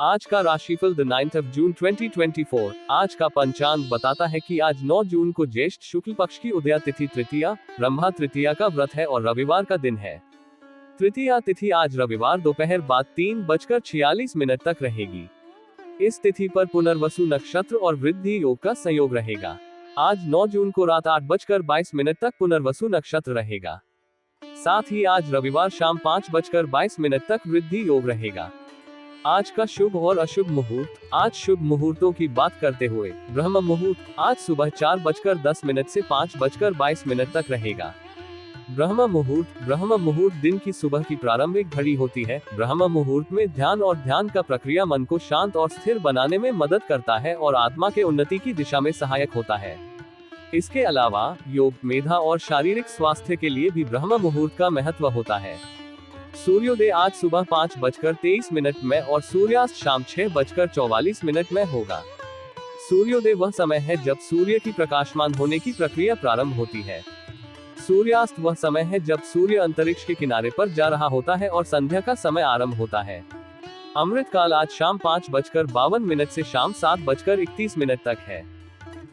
आज का राशिफल द 9th of जून 2024। आज का पंचांग बताता है कि आज 9 जून को ज्येष्ठ शुक्ल पक्ष की उदया तिथि तृतीया, ब्रह्मा तृतीया का व्रत है और रविवार का दिन है। तृतीया तिथि आज रविवार दोपहर बाद 3:46 तक रहेगी। इस तिथि पर पुनर्वसु नक्षत्र और वृद्धि योग का संयोग रहेगा। आज 9 जून को रात 8:22 तक पुनर्वसु नक्षत्र रहेगा। साथ ही आज रविवार शाम 5:22 तक वृद्धि योग रहेगा। आज का शुभ और अशुभ मुहूर्त। आज शुभ मुहूर्तों की बात करते हुए ब्रह्म मुहूर्त आज सुबह 4:10 से 5:22 तक रहेगा। ब्रह्म मुहूर्त दिन की सुबह की प्रारंभिक घड़ी होती है। ब्रह्म मुहूर्त में ध्यान और ध्यान का प्रक्रिया मन को शांत और स्थिर बनाने में मदद करता है और आत्मा के उन्नति की दिशा में सहायक होता है। इसके अलावा योग, मेधा और शारीरिक स्वास्थ्य के लिए भी ब्रह्म मुहूर्त का महत्व होता है। सूर्योदय आज सुबह 5:23 में और सूर्यास्त शाम 6:44 में होगा। सूर्योदय वह समय है जब सूर्य की प्रकाशमान होने की प्रक्रिया प्रारंभ होती है। सूर्यास्त वह समय है जब सूर्य अंतरिक्ष के किनारे पर जा रहा होता है और संध्या का समय आरंभ होता है। अमृत काल आज शाम 5:52 से शाम 7:31 तक है।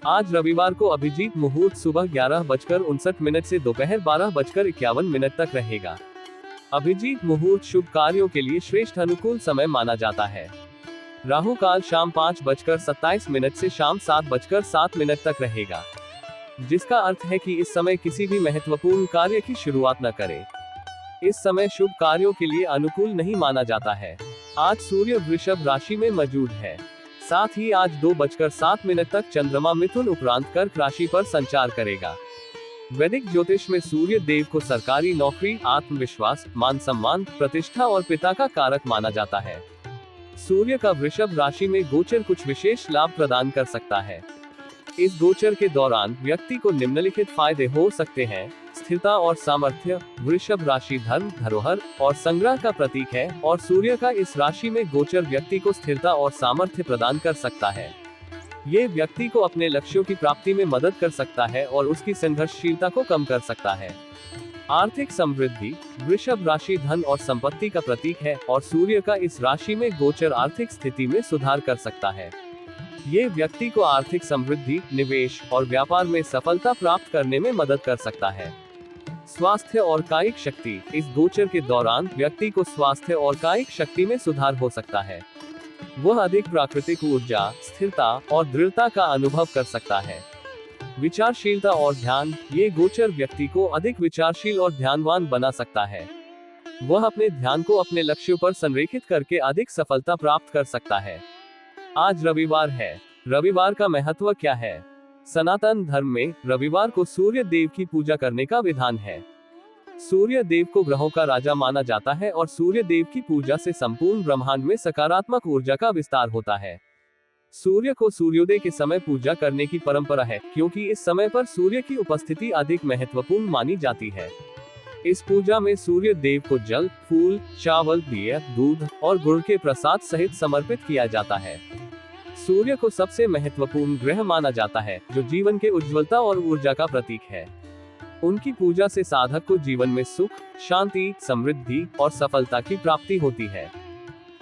आज रविवार को अभिजीत मुहूर्त सुबह 11:59 से दोपहर 12:51 तक रहेगा। अभिजीत मुहूर्त शुभ कार्यों के लिए श्रेष्ठ अनुकूल समय माना जाता है। राहु काल शाम 5:27 से शाम 7:07 तक रहेगा, जिसका अर्थ है कि इस समय किसी भी महत्वपूर्ण कार्य की शुरुआत न करें। इस समय शुभ कार्यों के लिए अनुकूल नहीं माना जाता है। आज सूर्य वृषभ राशि में मौजूद है। साथ ही आज 2:07 तक चंद्रमा मिथुन उपरांत कर्क राशि पर संचार करेगा। वैदिक ज्योतिष में सूर्य देव को सरकारी नौकरी, आत्मविश्वास, मान सम्मान, प्रतिष्ठा और पिता का कारक माना जाता है। सूर्य का वृषभ राशि में गोचर कुछ विशेष लाभ प्रदान कर सकता है। इस गोचर के दौरान व्यक्ति को निम्नलिखित फायदे हो सकते हैं। स्थिरता और सामर्थ्य। वृषभ राशि धर्म, धरोहर और संग्रह का प्रतीक है और सूर्य का इस राशि में गोचर व्यक्ति को स्थिरता और सामर्थ्य प्रदान कर सकता है। ये व्यक्ति को अपने लक्ष्यों की प्राप्ति में मदद कर सकता है और उसकी संघर्षशीलता को कम कर सकता है। आर्थिक समृद्धि। वृषभ राशि धन और संपत्ति का प्रतीक है और सूर्य का इस राशि में गोचर आर्थिक स्थिति में सुधार कर सकता है। ये व्यक्ति को आर्थिक समृद्धि, निवेश और व्यापार में सफलता प्राप्त करने में मदद कर सकता है। स्वास्थ्य और कायिक शक्ति। इस गोचर के दौरान व्यक्ति को स्वास्थ्य और कायिक शक्ति में सुधार हो सकता है। वह अधिक प्राकृतिक ऊर्जा, स्थिरता और दृढ़ता का अनुभव कर सकता है। विचारशीलता और ध्यान। ये गोचर व्यक्ति को अधिक विचारशील और ध्यानवान बना सकता है। वह अपने ध्यान को अपने लक्ष्यों पर संरेखित करके अधिक सफलता प्राप्त कर सकता है। आज रविवार है। रविवार का महत्व क्या है? सनातन धर्म में रविवार को सूर्य देव की पूजा करने का विधान है। सूर्य देव को ग्रहों का राजा माना जाता है और सूर्य देव की पूजा से संपूर्ण ब्रह्मांड में सकारात्मक ऊर्जा का विस्तार होता है। सूर्य को सूर्योदय के समय पूजा करने की परंपरा है, क्योंकि इस समय पर सूर्य की उपस्थिति अधिक महत्वपूर्ण मानी जाती है। इस पूजा में सूर्य देव को जल, फूल, चावल, दिया, दूध और गुड़ के प्रसाद सहित समर्पित किया जाता है। सूर्य को सबसे महत्वपूर्ण ग्रह माना जाता है, जो जीवन के उज्ज्वलता और ऊर्जा का प्रतीक है। उनकी पूजा से साधक को जीवन में सुख, शांति, समृद्धि और सफलता की प्राप्ति होती है।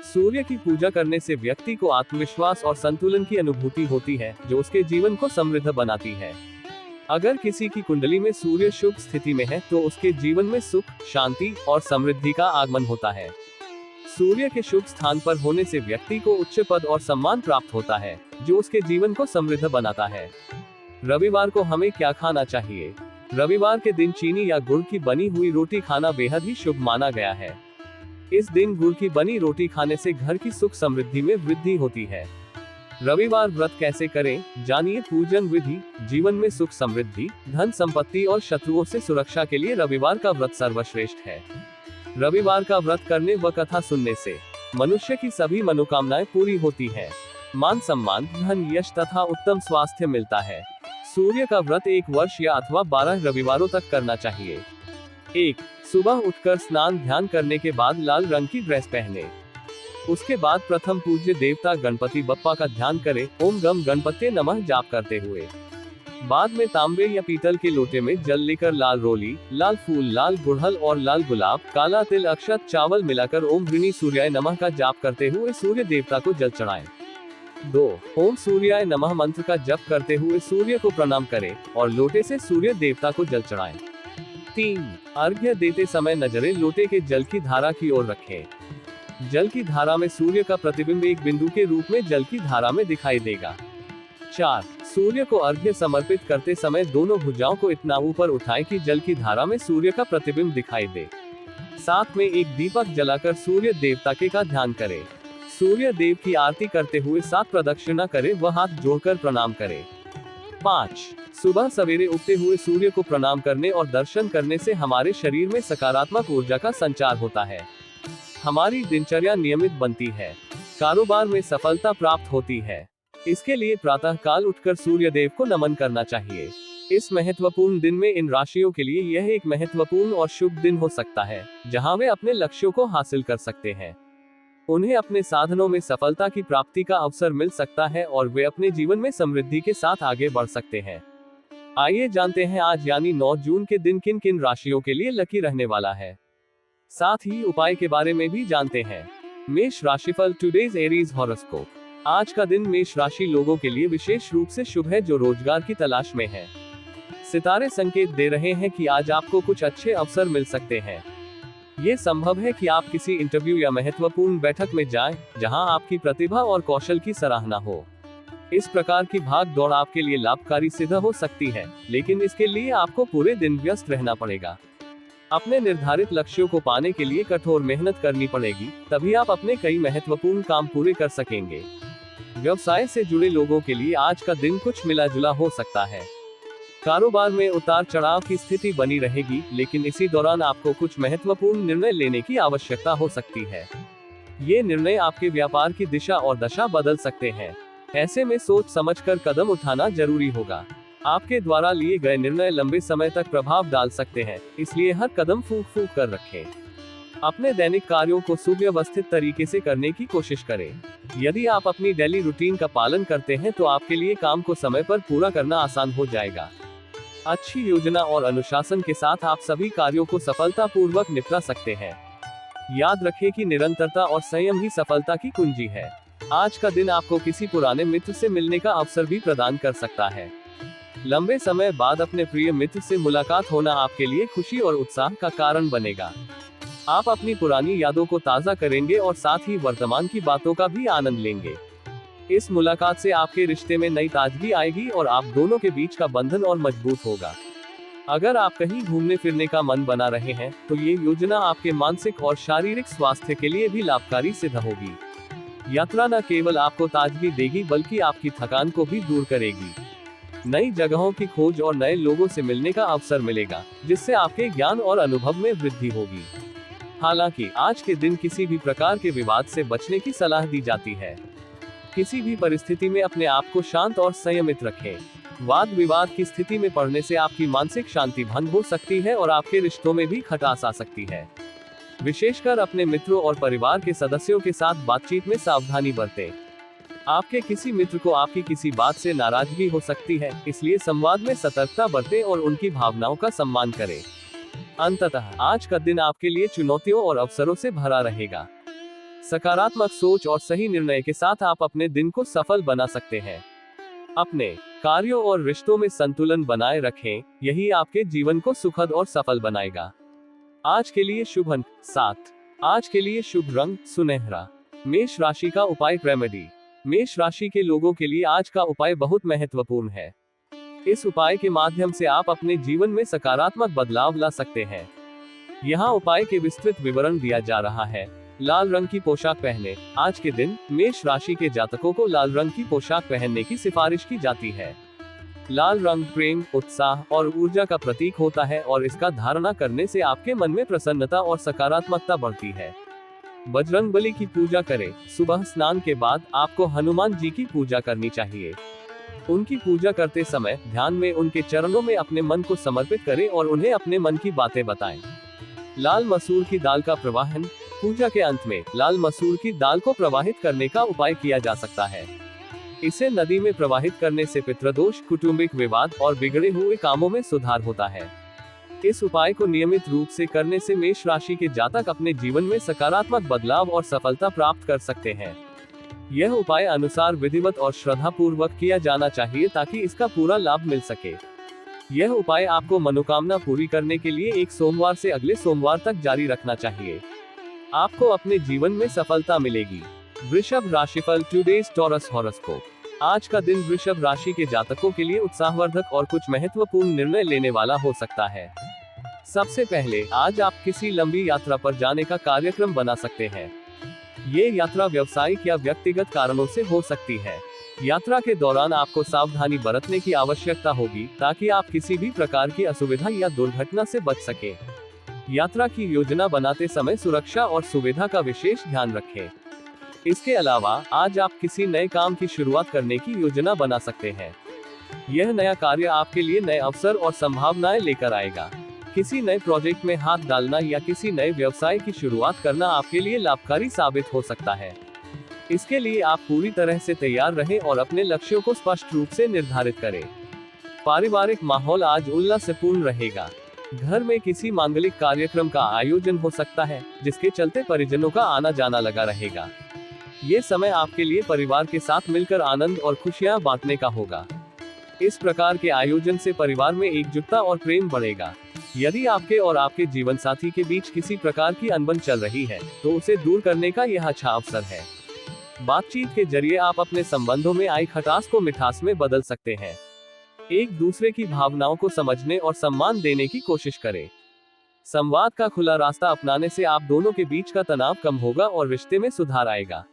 सूर्य की पूजा करने से व्यक्ति को आत्मविश्वास और संतुलन की अनुभूति होती है, जो उसके जीवन को समृद्ध बनाती है। अगर किसी की कुंडली में सूर्य शुभ स्थिति में है तो उसके जीवन में सुख, शांति और समृद्धि का आगमन होता है। सूर्य के शुभ स्थान पर होने से व्यक्ति को उच्च पद और सम्मान प्राप्त होता है, जो उसके जीवन को समृद्ध बनाता है। रविवार को हमें क्या खाना चाहिए? रविवार के दिन चीनी या गुड़ की बनी हुई रोटी खाना बेहद ही शुभ माना गया है। इस दिन गुड़ की बनी रोटी खाने से घर की सुख समृद्धि में वृद्धि होती है। रविवार व्रत कैसे करें, जानिए पूजन विधि। जीवन में सुख समृद्धि, धन संपत्ति और शत्रुओं से सुरक्षा के लिए रविवार का व्रत सर्वश्रेष्ठ है। रविवार का व्रत करने व कथा सुनने से मनुष्य की सभी मनोकामनाएं पूरी होती हैं। मान सम्मान, धन, यश तथा उत्तम स्वास्थ्य मिलता है। सूर्य का व्रत 1 वर्ष या अथवा 12 रविवारों तक करना चाहिए। 1. सुबह उठकर स्नान ध्यान करने के बाद लाल रंग की ड्रेस पहने। उसके बाद प्रथम पूज्य देवता गणपति बप्पा का ध्यान करें। ओम गम गणपते नमः जाप करते हुए बाद में तांबे या पीतल के लोटे में जल लेकर लाल रोली, लाल फूल, लाल गुड़हल और लाल गुलाब, काला तिल, अक्षत, चावल मिलाकर ओम ऋणी सूर्याय नमः का जाप करते हुए सूर्य देवता को जल चढ़ाएं। 2. ओम सूर्याय नमः मंत्र का जप करते हुए सूर्य को प्रणाम करें और लोटे से सूर्य देवता को जल चढ़ाएं। 3. अर्घ्य देते समय नजरें लोटे के जल की धारा की ओर रखें। जल की धारा में सूर्य का प्रतिबिंब एक बिंदु के रूप में जल की धारा में दिखाई देगा। 4. सूर्य को अर्घ्य समर्पित करते समय दोनों भुजाओं को इतना ऊपर उठाएं कि जल की धारा में सूर्य का प्रतिबिंब दिखाई दे। साथ में एक दीपक जलाकर सूर्य देवता के का ध्यान करें। सूर्य देव की आरती करते हुए 7 प्रदक्षिणा करें व हाथ जोड़कर प्रणाम करें। 5. सुबह सवेरे उगते हुए सूर्य को प्रणाम करने और दर्शन करने से हमारे शरीर में सकारात्मक ऊर्जा का संचार होता है। हमारी दिनचर्या नियमित बनती है। कारोबार में सफलता प्राप्त होती है। इसके लिए प्रातः काल उठकर सूर्य देव को नमन करना चाहिए। इस महत्वपूर्ण दिन में इन राशियों के लिए यह एक महत्वपूर्ण और शुभ दिन हो सकता है, जहां वे अपने लक्ष्यों को हासिल कर सकते हैं। उन्हें अपने साधनों में सफलता की प्राप्ति का अवसर मिल सकता है और वे अपने जीवन में समृद्धि के साथ आगे बढ़ सकते हैं। आइए जानते हैं आज यानी 9 जून के दिन किन किन राशियों के लिए लकी रहने वाला है। साथ ही उपाय के बारे में भी जानते हैं। मेष राशिफल, टुडेज एरीज हॉरोस्कोप। आज का दिन मेष राशि लोगों के लिए विशेष रूप से शुभ है जो रोजगार की तलाश में है। सितारे संकेत दे रहे हैं कि आज आपको कुछ अच्छे अवसर मिल सकते हैं। ये संभव है कि आप किसी इंटरव्यू या महत्वपूर्ण बैठक में जाएं, जहां आपकी प्रतिभा और कौशल की सराहना हो। इस प्रकार की भाग दौड़ आपके लिए लाभकारी सिद्ध हो सकती है, लेकिन इसके लिए आपको पूरे दिन व्यस्त रहना पड़ेगा। अपने निर्धारित लक्ष्यों को पाने के लिए कठोर मेहनत करनी पड़ेगी, तभी आप अपने कई महत्वपूर्ण काम पूरे कर सकेंगे। व्यवसाय से जुड़े लोगों के लिए आज का दिन कुछ मिला जुला हो सकता है। कारोबार में उतार चढ़ाव की स्थिति बनी रहेगी, लेकिन इसी दौरान आपको कुछ महत्वपूर्ण निर्णय लेने की आवश्यकता हो सकती है। ये निर्णय आपके व्यापार की दिशा और दशा बदल सकते हैं। ऐसे में सोच समझकर कदम उठाना जरूरी होगा। आपके द्वारा लिए गए निर्णय लंबे समय तक प्रभाव डाल सकते हैं, इसलिए हर कदम फूंक फूंक कर रखें। अपने दैनिक कार्यों को सुव्यवस्थित तरीके से करने की कोशिश करें। यदि आप अपनी डेली रूटीन का पालन करते हैं तो आपके लिए काम को समय पर पूरा करना आसान हो जाएगा। अच्छी योजना और अनुशासन के साथ आप सभी कार्यों को सफलतापूर्वक निपटा सकते हैं। याद रखें कि निरंतरता और संयम ही सफलता की कुंजी है। आज का दिन आपको किसी पुराने मित्र से मिलने का अवसर भी प्रदान कर सकता है। लंबे समय बाद अपने प्रिय मित्र से मुलाकात होना आपके लिए खुशी और उत्साह का कारण बनेगा। आप अपनी पुरानी यादों को ताज़ा करेंगे और साथ ही वर्तमान की बातों का भी आनंद लेंगे। इस मुलाकात से आपके रिश्ते में नई ताजगी आएगी और आप दोनों के बीच का बंधन और मजबूत होगा। अगर आप कहीं घूमने फिरने का मन बना रहे हैं, तो ये योजना आपके मानसिक और शारीरिक स्वास्थ्य के लिए भी लाभकारी सिद्ध होगी। यात्रा न केवल आपको ताजगी देगी बल्कि आपकी थकान को भी दूर करेगी। नई जगहों की खोज और नए लोगों से मिलने का अवसर मिलेगा, जिससे आपके ज्ञान और अनुभव में वृद्धि होगी। हालांकि आज के दिन किसी भी प्रकार के विवाद से बचने की सलाह दी जाती है। किसी भी परिस्थिति में अपने आप को शांत और संयमित रखें। वाद विवाद की स्थिति में पड़ने से आपकी मानसिक शांति भंग हो सकती है और आपके रिश्तों में भी खटास आ सकती है। विशेषकर अपने मित्रों और परिवार के सदस्यों के साथ बातचीत में सावधानी बरतें। आपके किसी मित्र को आपकी किसी बात से नाराजगी हो सकती है, इसलिए संवाद में सतर्कता बरतें और उनकी भावनाओं का सम्मान करें। अंततः आज का दिन आपके लिए चुनौतियों और अवसरों से भरा रहेगा। सकारात्मक सोच और सही निर्णय के साथ आप अपने दिन को सफल बना सकते हैं। अपने कार्यों और रिश्तों में संतुलन बनाए रखें, यही आपके जीवन को सुखद और सफल बनाएगा। आज के लिए शुभ अंक 7। आज के लिए शुभ रंग सुनहरा। मेष राशि का उपाय रेमेडी। मेष राशि के लोगों के लिए आज का उपाय बहुत महत्वपूर्ण है। इस उपाय के माध्यम से आप अपने जीवन में सकारात्मक बदलाव ला सकते हैं। यहाँ उपाय के विस्तृत विवरण दिया जा रहा है। लाल रंग की पोशाक पहने। आज के दिन मेष राशि के जातकों को लाल रंग की पोशाक पहनने की सिफारिश की जाती है। लाल रंग प्रेम, उत्साह और ऊर्जा का प्रतीक होता है और इसका धारणा करने से आपके मन में प्रसन्नता और सकारात्मकता बढ़ती है। बजरंगबली की पूजा करें। सुबह स्नान के बाद आपको हनुमान जी की पूजा करनी चाहिए। उनकी पूजा करते समय ध्यान में उनके चरणों में अपने मन को समर्पित करें और उन्हें अपने मन की बातें बताएं। लाल मसूर की दाल का प्रवाहन। पूजा के अंत में लाल मसूर की दाल को प्रवाहित करने का उपाय किया जा सकता है। इसे नदी में प्रवाहित करने से पितृदोष, कौटुंबिक विवाद और बिगड़े हुए कामों में सुधार होता है। इस उपाय को नियमित रूप से करने से मेष राशि के जातक अपने जीवन में सकारात्मक बदलाव और सफलता प्राप्त कर सकते हैं। यह उपाय अनुसार विधिवत और श्रद्धा पूर्वक किया जाना चाहिए ताकि इसका पूरा लाभ मिल सके। यह उपाय आपको मनोकामना पूरी करने के लिए एक सोमवार से अगले सोमवार तक जारी रखना चाहिए। आपको अपने जीवन में सफलता मिलेगी। वृषभ राशिफल टुडेज टॉरस हॉरोस्कोप। आज का दिन वृषभ राशि के जातकों के लिए उत्साहवर्धक और कुछ महत्वपूर्ण निर्णय लेने वाला हो सकता है। सबसे पहले आज आप किसी लंबी यात्रा पर जाने का कार्यक्रम बना सकते हैं। ये यात्रा व्यावसायिक या व्यक्तिगत कारणों से हो सकती है। यात्रा के दौरान आपको सावधानी बरतने की आवश्यकता होगी ताकि आप किसी भी प्रकार की असुविधा या दुर्घटना से बच सके। यात्रा की योजना बनाते समय सुरक्षा और सुविधा का विशेष ध्यान रखें। इसके अलावा आज आप किसी नए काम की शुरुआत करने की योजना बना सकते हैं। यह नया कार्य आपके लिए नए अवसर और संभावनाएं लेकर आएगा। किसी नए प्रोजेक्ट में हाथ डालना या किसी नए व्यवसाय की शुरुआत करना आपके लिए लाभकारी साबित हो सकता है। इसके लिए आप पूरी तरह से तैयार रहें और अपने लक्ष्यों को स्पष्ट रूप से निर्धारित करें। पारिवारिक माहौल आज उल्लासपूर्ण रहेगा। घर में किसी मांगलिक कार्यक्रम का आयोजन हो सकता है, जिसके चलते परिजनों का आना जाना लगा रहेगा। ये समय आपके लिए परिवार के साथ मिलकर आनंद और खुशियां बांटने का होगा। इस प्रकार के आयोजन से परिवार में एकजुटता और प्रेम बढ़ेगा। यदि आपके और आपके जीवन साथी के बीच किसी प्रकार की अनबन चल रही है, तो उसे दूर करने का यह अच्छा अवसर है। बातचीत के जरिए आप अपने संबंधों में आई खटास को मिठास में बदल सकते हैं। एक दूसरे की भावनाओं को समझने और सम्मान देने की कोशिश करें। संवाद का खुला रास्ता अपनाने से आप दोनों के बीच का तनाव कम होगा और रिश्ते में सुधार आएगा।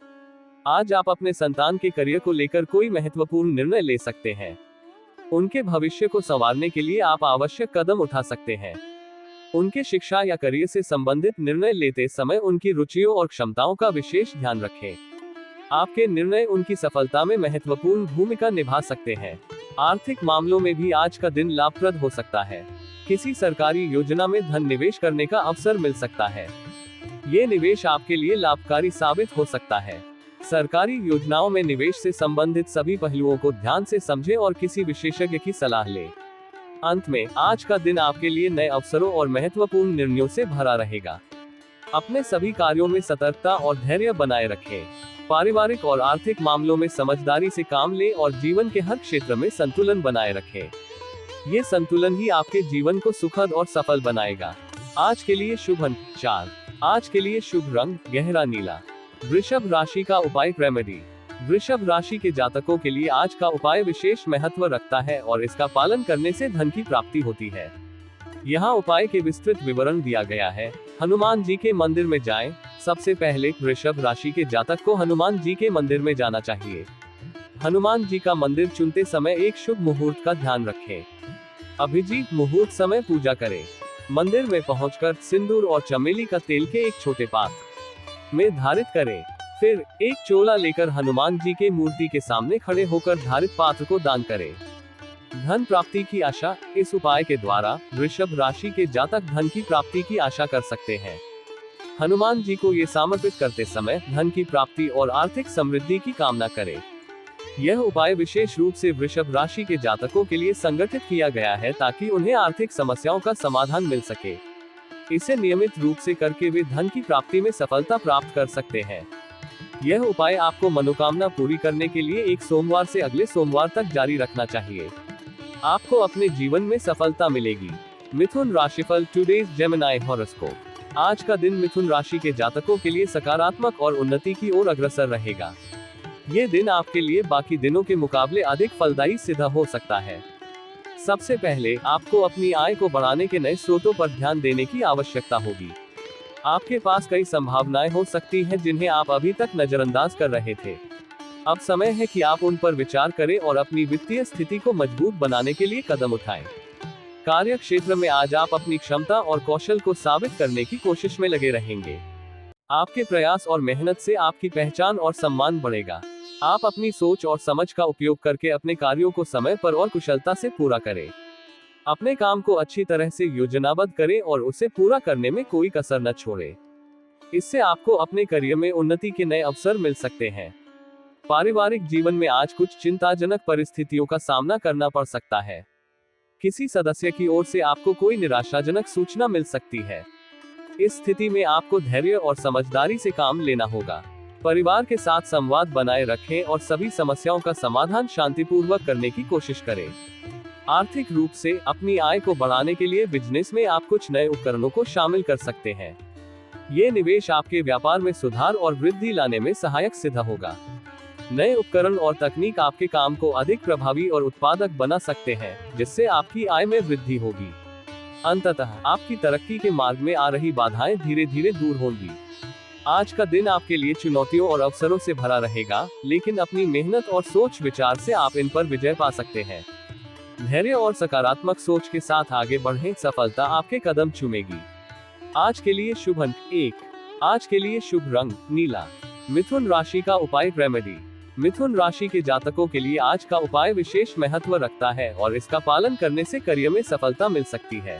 आज आप अपने संतान के करियर को लेकर कोई महत्वपूर्ण निर्णय ले सकते हैं। उनके भविष्य को संवारने के लिए आप आवश्यक कदम उठा सकते हैं। उनके शिक्षा या करियर से संबंधित निर्णय लेते समय उनकी रुचियों और क्षमताओं का विशेष ध्यान रखें। आपके निर्णय उनकी सफलता में महत्वपूर्ण भूमिका निभा सकते हैं। आर्थिक मामलों में भी आज का दिन लाभप्रद हो सकता है। किसी सरकारी योजना में धन निवेश करने का अवसर मिल सकता है। ये निवेश आपके लिए लाभकारी साबित हो सकता है। सरकारी योजनाओं में निवेश से संबंधित सभी पहलुओं को ध्यान से समझें और किसी विशेषज्ञ की सलाह लें। अंत में आज का दिन आपके लिए नए अवसरों और महत्वपूर्ण निर्णयों से भरा रहेगा। अपने सभी कार्यों में सतर्कता और धैर्य बनाए रखें। पारिवारिक और आर्थिक मामलों में समझदारी से काम लें और जीवन के हर क्षेत्र में संतुलन बनाए रखें। ये संतुलन ही आपके जीवन को सुखद और सफल बनाएगा। आज के लिए शुभ अंक 4। आज के लिए शुभ रंग गहरा नीला। वृषभ राशि का उपाय रेमेडी। वृषभ राशि के जातकों के लिए आज का उपाय विशेष महत्व रखता है और इसका पालन करने से धन की प्राप्ति होती है। यहाँ उपाय के विस्तृत विवरण दिया गया है। हनुमान जी के मंदिर में जाएं। सबसे पहले वृषभ राशि के जातक को हनुमान जी के मंदिर में जाना चाहिए। हनुमान जी का मंदिर चुनते समय एक शुभ मुहूर्त का ध्यान रखें। अभिजीत मुहूर्त समय पूजा करें। मंदिर में पहुंचकर सिंदूर और चमेली का तेल के एक छोटे पात्र में धारित करें। फिर एक चोला लेकर हनुमान जी के मूर्ति के सामने खड़े होकर धारित पात्र को दान करें। धन प्राप्ति की आशा। इस उपाय के द्वारा वृषभ राशि के जातक धन की प्राप्ति की आशा कर सकते हैं। हनुमान जी को ये समर्पित करते समय धन की प्राप्ति और आर्थिक समृद्धि की कामना करें। यह उपाय विशेष रूप से वृषभ राशि के जातकों के लिए संगठित किया गया है ताकि उन्हें आर्थिक समस्याओं का समाधान मिल सके। इसे नियमित रूप से करके वे धन की प्राप्ति में सफलता प्राप्त कर सकते हैं। यह उपाय आपको मनोकामना पूरी करने के लिए एक सोमवार से अगले सोमवार तक जारी रखना चाहिए। आपको अपने जीवन में सफलता मिलेगी। मिथुन राशिफल टुडेज जेमिनी हॉरोस्कोप। आज का दिन मिथुन राशि के जातकों के लिए सकारात्मक और उन्नति की ओर अग्रसर रहेगा। ये दिन आपके लिए बाकी दिनों के मुकाबले अधिक फलदायी सिद्ध हो सकता है। सबसे पहले आपको अपनी आय को बढ़ाने के नए स्रोतों पर ध्यान देने की आवश्यकता होगी। आपके पास कई संभावनाएं हो सकती हैं जिन्हें आप अभी तक नजरअंदाज कर रहे थे। अब समय है कि आप उन पर विचार करें और अपनी वित्तीय स्थिति को मजबूत बनाने के लिए कदम उठाएं। कार्य क्षेत्र में आज आप अपनी क्षमता और कौशल को साबित करने की कोशिश में लगे रहेंगे। आपके प्रयास और मेहनत से आपकी पहचान और सम्मान बढ़ेगा। आप अपनी सोच और समझ का उपयोग करके अपने कार्यों को समय पर और कुशलता से पूरा करें। अपने काम को अच्छी तरह से योजनाबद्ध करें और उसे पूरा करने में कोई कसर न छोड़ें। इससे आपको अपने करियर में उन्नति के नए अवसर मिल सकते हैं। पारिवारिक जीवन में आज कुछ चिंताजनक परिस्थितियों का सामना करना पड़ सकता है। किसी सदस्य की ओर से आपको कोई निराशाजनक सूचना मिल सकती है। इस स्थिति में आपको धैर्य और समझदारी से काम लेना होगा। परिवार के साथ संवाद बनाए रखें और सभी समस्याओं का समाधान शांतिपूर्वक करने की कोशिश करें। आर्थिक रूप से अपनी आय को बढ़ाने के लिए बिजनेस में आप कुछ नए उपकरणों को शामिल कर सकते हैं। ये निवेश आपके व्यापार में सुधार और वृद्धि लाने में सहायक सिद्ध होगा। नए उपकरण और तकनीक आपके काम को अधिक प्रभावी और उत्पादक बना सकते हैं, जिससे आपकी आय में वृद्धि होगी। अंततः आपकी तरक्की के मार्ग में आ रही बाधाएं धीरे धीरे दूर होंगी। आज का दिन आपके लिए चुनौतियों और अवसरों से भरा रहेगा, लेकिन अपनी मेहनत और सोच विचार से आप इन पर विजय पा सकते हैं। धैर्य और सकारात्मक सोच के साथ आगे बढ़ें, सफलता आपके कदम चूमेगी। आज के लिए शुभ अंक 1। आज के लिए शुभ रंग नीला। मिथुन राशि का उपाय रेमेडी। मिथुन राशि के जातकों के लिए आज का उपाय विशेष महत्व रखता है और इसका पालन करने से करियर में सफलता मिल सकती है।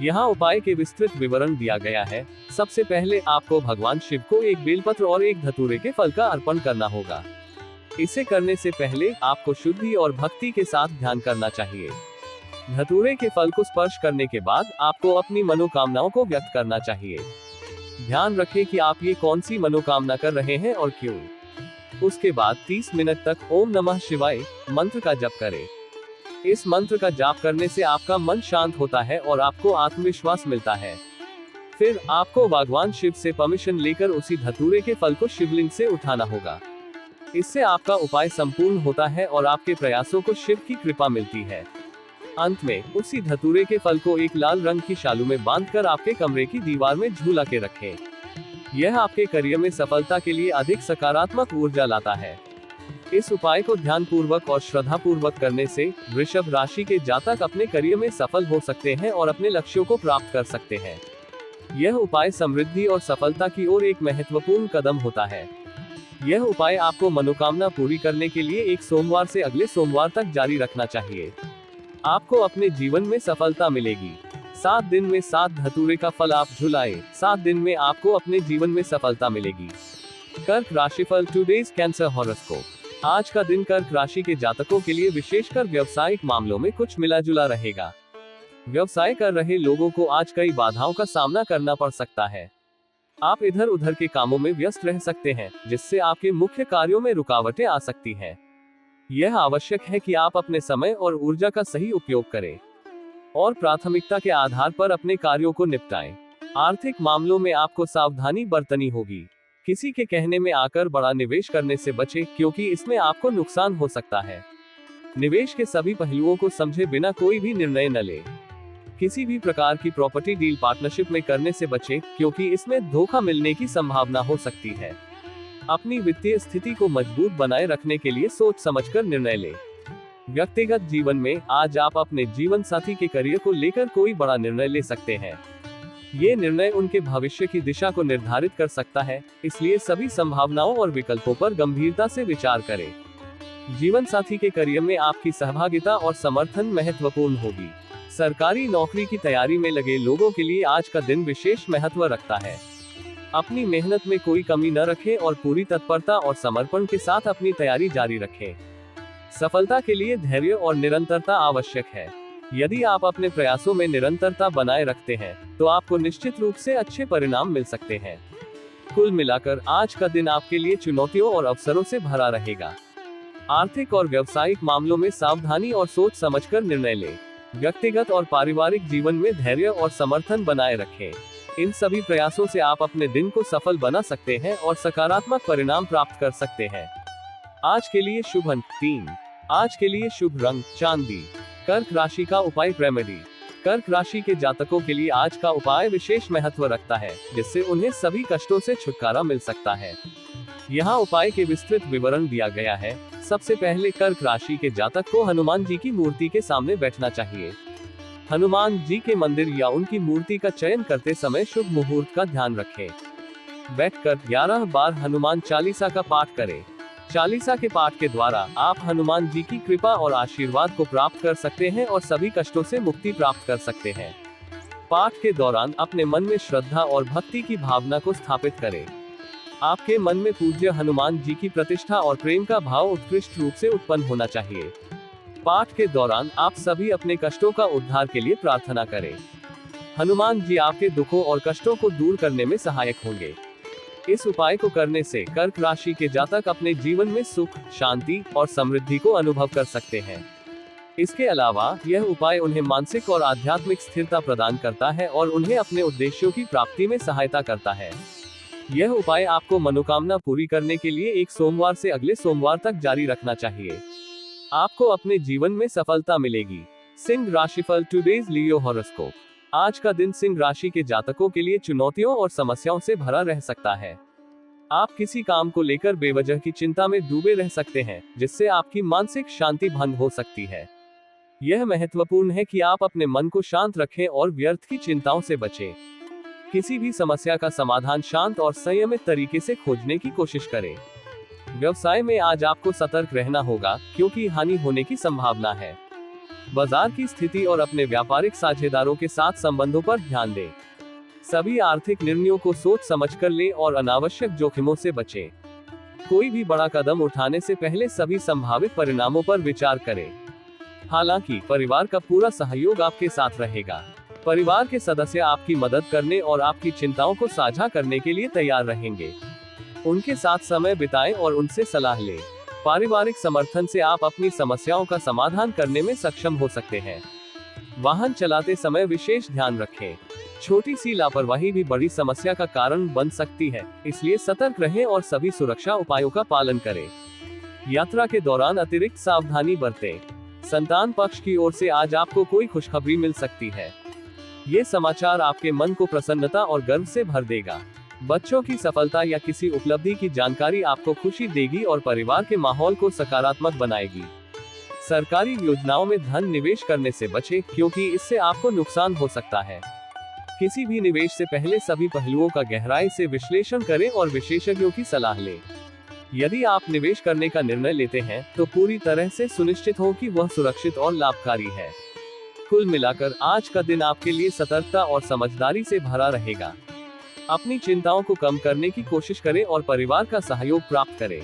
यहाँ उपाय के विस्तृत विवरण दिया गया है। सबसे पहले आपको भगवान शिव को एक बेलपत्र और एक धतूरे के फल का अर्पण करना होगा। इसे करने से पहले आपको शुद्धि और भक्ति के साथ ध्यान करना चाहिए। धतूरे के फल को स्पर्श करने के बाद आपको अपनी मनोकामनाओं को व्यक्त करना चाहिए। ध्यान रखें कि आप ये कौन सी मनोकामना कर रहे हैं और क्यों। उसके बाद 30 मिनट तक ओम नमः शिवाय मंत्र का जप करें। इस मंत्र का जाप करने से आपका मन शांत होता है और आपको आत्मविश्वास मिलता है। फिर आपको भगवान शिव से परमिशन लेकर उसी धतूरे के फल को शिवलिंग से उठाना होगा। इससे आपका उपाय संपूर्ण होता है और आपके प्रयासों को शिव की कृपा मिलती है। अंत में उसी धतूरे के फल को एक लाल रंग की शालू में बांधकर आपके कमरे की दीवार में झूला के रखें। यह आपके करियर में सफलता के लिए अधिक सकारात्मक ऊर्जा लाता है। इस उपाय को ध्यानपूर्वक और श्रद्धापूर्वक करने से वृषभ राशि के जातक अपने करियर में सफल हो सकते हैं और अपने लक्ष्यों को प्राप्त कर सकते हैं। यह उपाय समृद्धि और सफलता की ओर एक महत्वपूर्ण कदम होता है। यह उपाय आपको मनोकामना पूरी करने के लिए एक सोमवार से अगले सोमवार तक जारी रखना चाहिए। आपको अपने जीवन में सफलता मिलेगी। 7 दिन में 7 धतूरे का फल आप झुलाएं। 7 दिन में आपको अपने जीवन में सफलता मिलेगी। कर्क राशिफल टुडेज कैंसर हॉरोस्कोप। आज का दिन कर्क राशि के जातकों के लिए विशेषकर व्यावसायिक मामलों में कुछ मिला जुला रहेगा। व्यवसाय कर रहे लोगों को आज कई बाधाओं का सामना करना पड़ सकता है। आप इधर उधर के कामों में व्यस्त रह सकते हैं, जिससे आपके मुख्य कार्यों में रुकावटें आ सकती हैं। यह आवश्यक है कि आप अपने समय और ऊर्जा का सही उपयोग करें और प्राथमिकता के आधार पर अपने कार्यों को निपटाएं। आर्थिक मामलों में आपको सावधानी बरतनी होगी। किसी के कहने में आकर बड़ा निवेश करने से बचें, क्योंकि इसमें आपको नुकसान हो सकता है। निवेश के सभी पहलुओं को समझे बिना कोई भी निर्णय न लें। किसी भी प्रकार की प्रॉपर्टी डील पार्टनरशिप में करने से बचें, क्योंकि इसमें धोखा मिलने की संभावना हो सकती है। अपनी वित्तीय स्थिति को मजबूत बनाए रखने के लिए सोच समझकर निर्णय लें। व्यक्तिगत जीवन में आज आप अपने जीवन साथी के करियर को लेकर कोई बड़ा निर्णय ले सकते हैं। ये निर्णय उनके भविष्य की दिशा को निर्धारित कर सकता है, इसलिए सभी संभावनाओं और विकल्पों पर गंभीरता से विचार करें। जीवन साथी के करियर में आपकी सहभागिता और समर्थन महत्वपूर्ण होगी। सरकारी नौकरी की तैयारी में लगे लोगों के लिए आज का दिन विशेष महत्व रखता है। अपनी मेहनत में कोई कमी न रखें और पूरी तत्परता और समर्पण के साथ अपनी तैयारी जारी रखें। सफलता के लिए धैर्य और निरंतरता आवश्यक है। यदि आप अपने प्रयासों में निरंतरता बनाए रखते हैं, तो आपको निश्चित रूप से अच्छे परिणाम मिल सकते हैं। कुल मिलाकर आज का दिन आपके लिए चुनौतियों और अवसरों से भरा रहेगा। आर्थिक और व्यावसायिक मामलों में सावधानी और सोच समझकर निर्णय लें। व्यक्तिगत और पारिवारिक जीवन में धैर्य और समर्थन बनाए रखें। इन सभी प्रयासों से आप अपने दिन को सफल बना सकते हैं और सकारात्मक परिणाम प्राप्त कर सकते हैं। आज के लिए शुभ अंक 3। आज के लिए शुभ रंग चांदी। कर्क राशि का उपाय रेमेडी। कर्क राशि के जातकों के लिए आज का उपाय विशेष महत्व रखता है, जिससे उन्हें सभी कष्टों से छुटकारा मिल सकता है। यहाँ उपाय के विस्तृत विवरण दिया गया है। सबसे पहले कर्क राशि के जातक को हनुमान जी की मूर्ति के सामने बैठना चाहिए। हनुमान जी के मंदिर या उनकी मूर्ति का चयन करते समय शुभ मुहूर्त का ध्यान रखें। बैठकर 11 बार हनुमान चालीसा का पाठ करें। चालीसा के पाठ के द्वारा आप हनुमान जी की कृपा और आशीर्वाद को प्राप्त कर सकते हैं और सभी कष्टों से मुक्ति प्राप्त कर सकते हैं। पाठ के दौरान अपने मन में श्रद्धा और भक्ति की भावना को स्थापित करें। आपके मन में पूज्य हनुमान जी की प्रतिष्ठा और प्रेम का भाव उत्कृष्ट रूप से उत्पन्न होना चाहिए। पाठ के दौरान आप सभी अपने कष्टों का उद्धार के लिए प्रार्थना करें। हनुमान जी आपके दुखों और कष्टों को दूर करने में सहायक होंगे। इस उपाय को करने से कर्क राशि के जातक अपने जीवन में सुख, शांति और समृद्धि को अनुभव कर सकते हैं। इसके अलावा यह उपाय उन्हें मानसिक और आध्यात्मिक स्थिरता प्रदान करता है और उन्हें अपने उद्देश्यों की प्राप्ति में सहायता करता है। यह उपाय आपको मनोकामना पूरी करने के लिए एक सोमवार से अगले सोमवार तक जारी रखना चाहिए। आपको अपने जीवन में सफलता मिलेगी। सिंह राशिफल टुडेज लियो हॉरोस्कोप। आज का दिन सिंह राशि के जातकों के लिए चुनौतियों और समस्याओं से भरा रह सकता है। आप किसी काम को लेकर बेवजह की चिंता में डूबे रह सकते हैं, जिससे आपकी मानसिक शांति भंग हो सकती है। यह महत्वपूर्ण है कि आप अपने मन को शांत रखें और व्यर्थ की चिंताओं से बचें। किसी भी समस्या का समाधान शांत और संयमित तरीके से खोजने की कोशिश करें। व्यवसाय में आज आपको सतर्क रहना होगा, क्योंकि हानि होने की संभावना है। बाजार की स्थिति और अपने व्यापारिक साझेदारों के साथ संबंधों पर ध्यान दें। सभी आर्थिक निर्णयों को सोच समझकर लें और अनावश्यक जोखिमों से बचें। कोई भी बड़ा कदम उठाने से पहले सभी संभावित परिणामों पर विचार करें। हालांकि परिवार का पूरा सहयोग आपके साथ रहेगा। परिवार के सदस्य आपकी मदद करने और आपकी चिंताओं को साझा करने के लिए तैयार रहेंगे। उनके साथ समय बिताएं और उनसे सलाह लें। पारिवारिक समर्थन से आप अपनी समस्याओं का समाधान करने में सक्षम हो सकते हैं। वाहन चलाते समय विशेष ध्यान रखें। छोटी सी लापरवाही भी बड़ी समस्या का कारण बन सकती है, इसलिए सतर्क रहें और सभी सुरक्षा उपायों का पालन करें। यात्रा के दौरान अतिरिक्त सावधानी बरतें। संतान पक्ष की ओर से आज आपको कोई खुशखबरी मिल सकती है। ये समाचार आपके मन को प्रसन्नता और गर्व से भर देगा। बच्चों की सफलता या किसी उपलब्धि की जानकारी आपको खुशी देगी और परिवार के माहौल को सकारात्मक बनाएगी। सरकारी योजनाओं में धन निवेश करने से बचें, क्योंकि इससे आपको नुकसान हो सकता है। किसी भी निवेश से पहले सभी पहलुओं का गहराई से विश्लेषण करें और विशेषज्ञों की सलाह लें। यदि आप निवेश करने का निर्णय लेते हैं, तो पूरी तरह से सुनिश्चित हो कि वह सुरक्षित और लाभकारी है। कुल मिलाकर आज का दिन आपके लिए सतर्कता और समझदारी से भरा रहेगा। अपनी चिंताओं को कम करने की कोशिश करें और परिवार का सहयोग प्राप्त करें।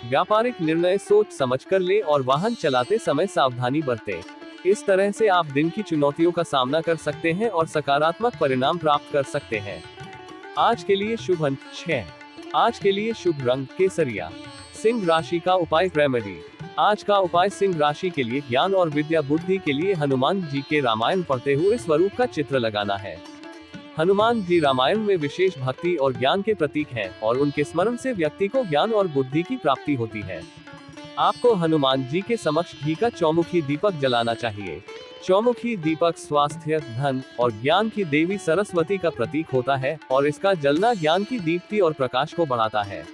व्यापारिक निर्णय सोच समझकर लें और वाहन चलाते समय सावधानी बरतें। इस तरह से आप दिन की चुनौतियों का सामना कर सकते हैं और सकारात्मक परिणाम प्राप्त कर सकते हैं। आज के लिए शुभ अंक 6। आज के लिए शुभ रंग केसरिया। सिंह राशि का उपाय रेमेडी। आज का उपाय सिंह राशि के लिए ज्ञान और विद्या बुद्धि के लिए हनुमान जी के रामायण पढ़ते हुए स्वरूप का चित्र लगाना है। हनुमान जी रामायण में विशेष भक्ति और ज्ञान के प्रतीक हैं और उनके स्मरण से व्यक्ति को ज्ञान और बुद्धि की प्राप्ति होती है। आपको हनुमान जी के समक्ष घी का चौमुखी दीपक जलाना चाहिए। चौमुखी दीपक स्वास्थ्य, धन और ज्ञान की देवी सरस्वती का प्रतीक होता है और इसका जलना ज्ञान की दीप्ति और प्रकाश को बढ़ाता है।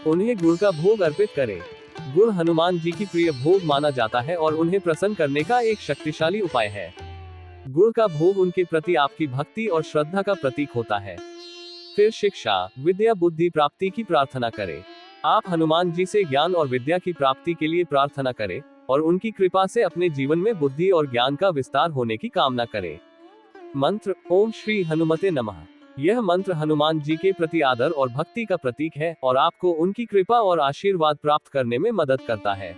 उन्हें गुड़ का भोग अर्पित करें। गुड़ हनुमान जी की प्रिय भोग माना जाता है और उन्हें प्रसन्न करने का एक शक्तिशाली उपाय है। गुड़ का भोग उनके प्रति आपकी भक्ति और श्रद्धा का प्रतीक होता है। फिर शिक्षा, विद्या, बुद्धि प्राप्ति की प्रार्थना करें। आप हनुमान जी से ज्ञान और विद्या की प्राप्ति के लिए प्रार्थना करें और उनकी कृपा से अपने जीवन में बुद्धि और ज्ञान का विस्तार होने की कामना करें। मंत्र: ओम श्री हनुमते नमः। यह मंत्र हनुमान जी के प्रति आदर और भक्ति का प्रतीक है और आपको उनकी कृपा और आशीर्वाद प्राप्त करने में मदद करता है।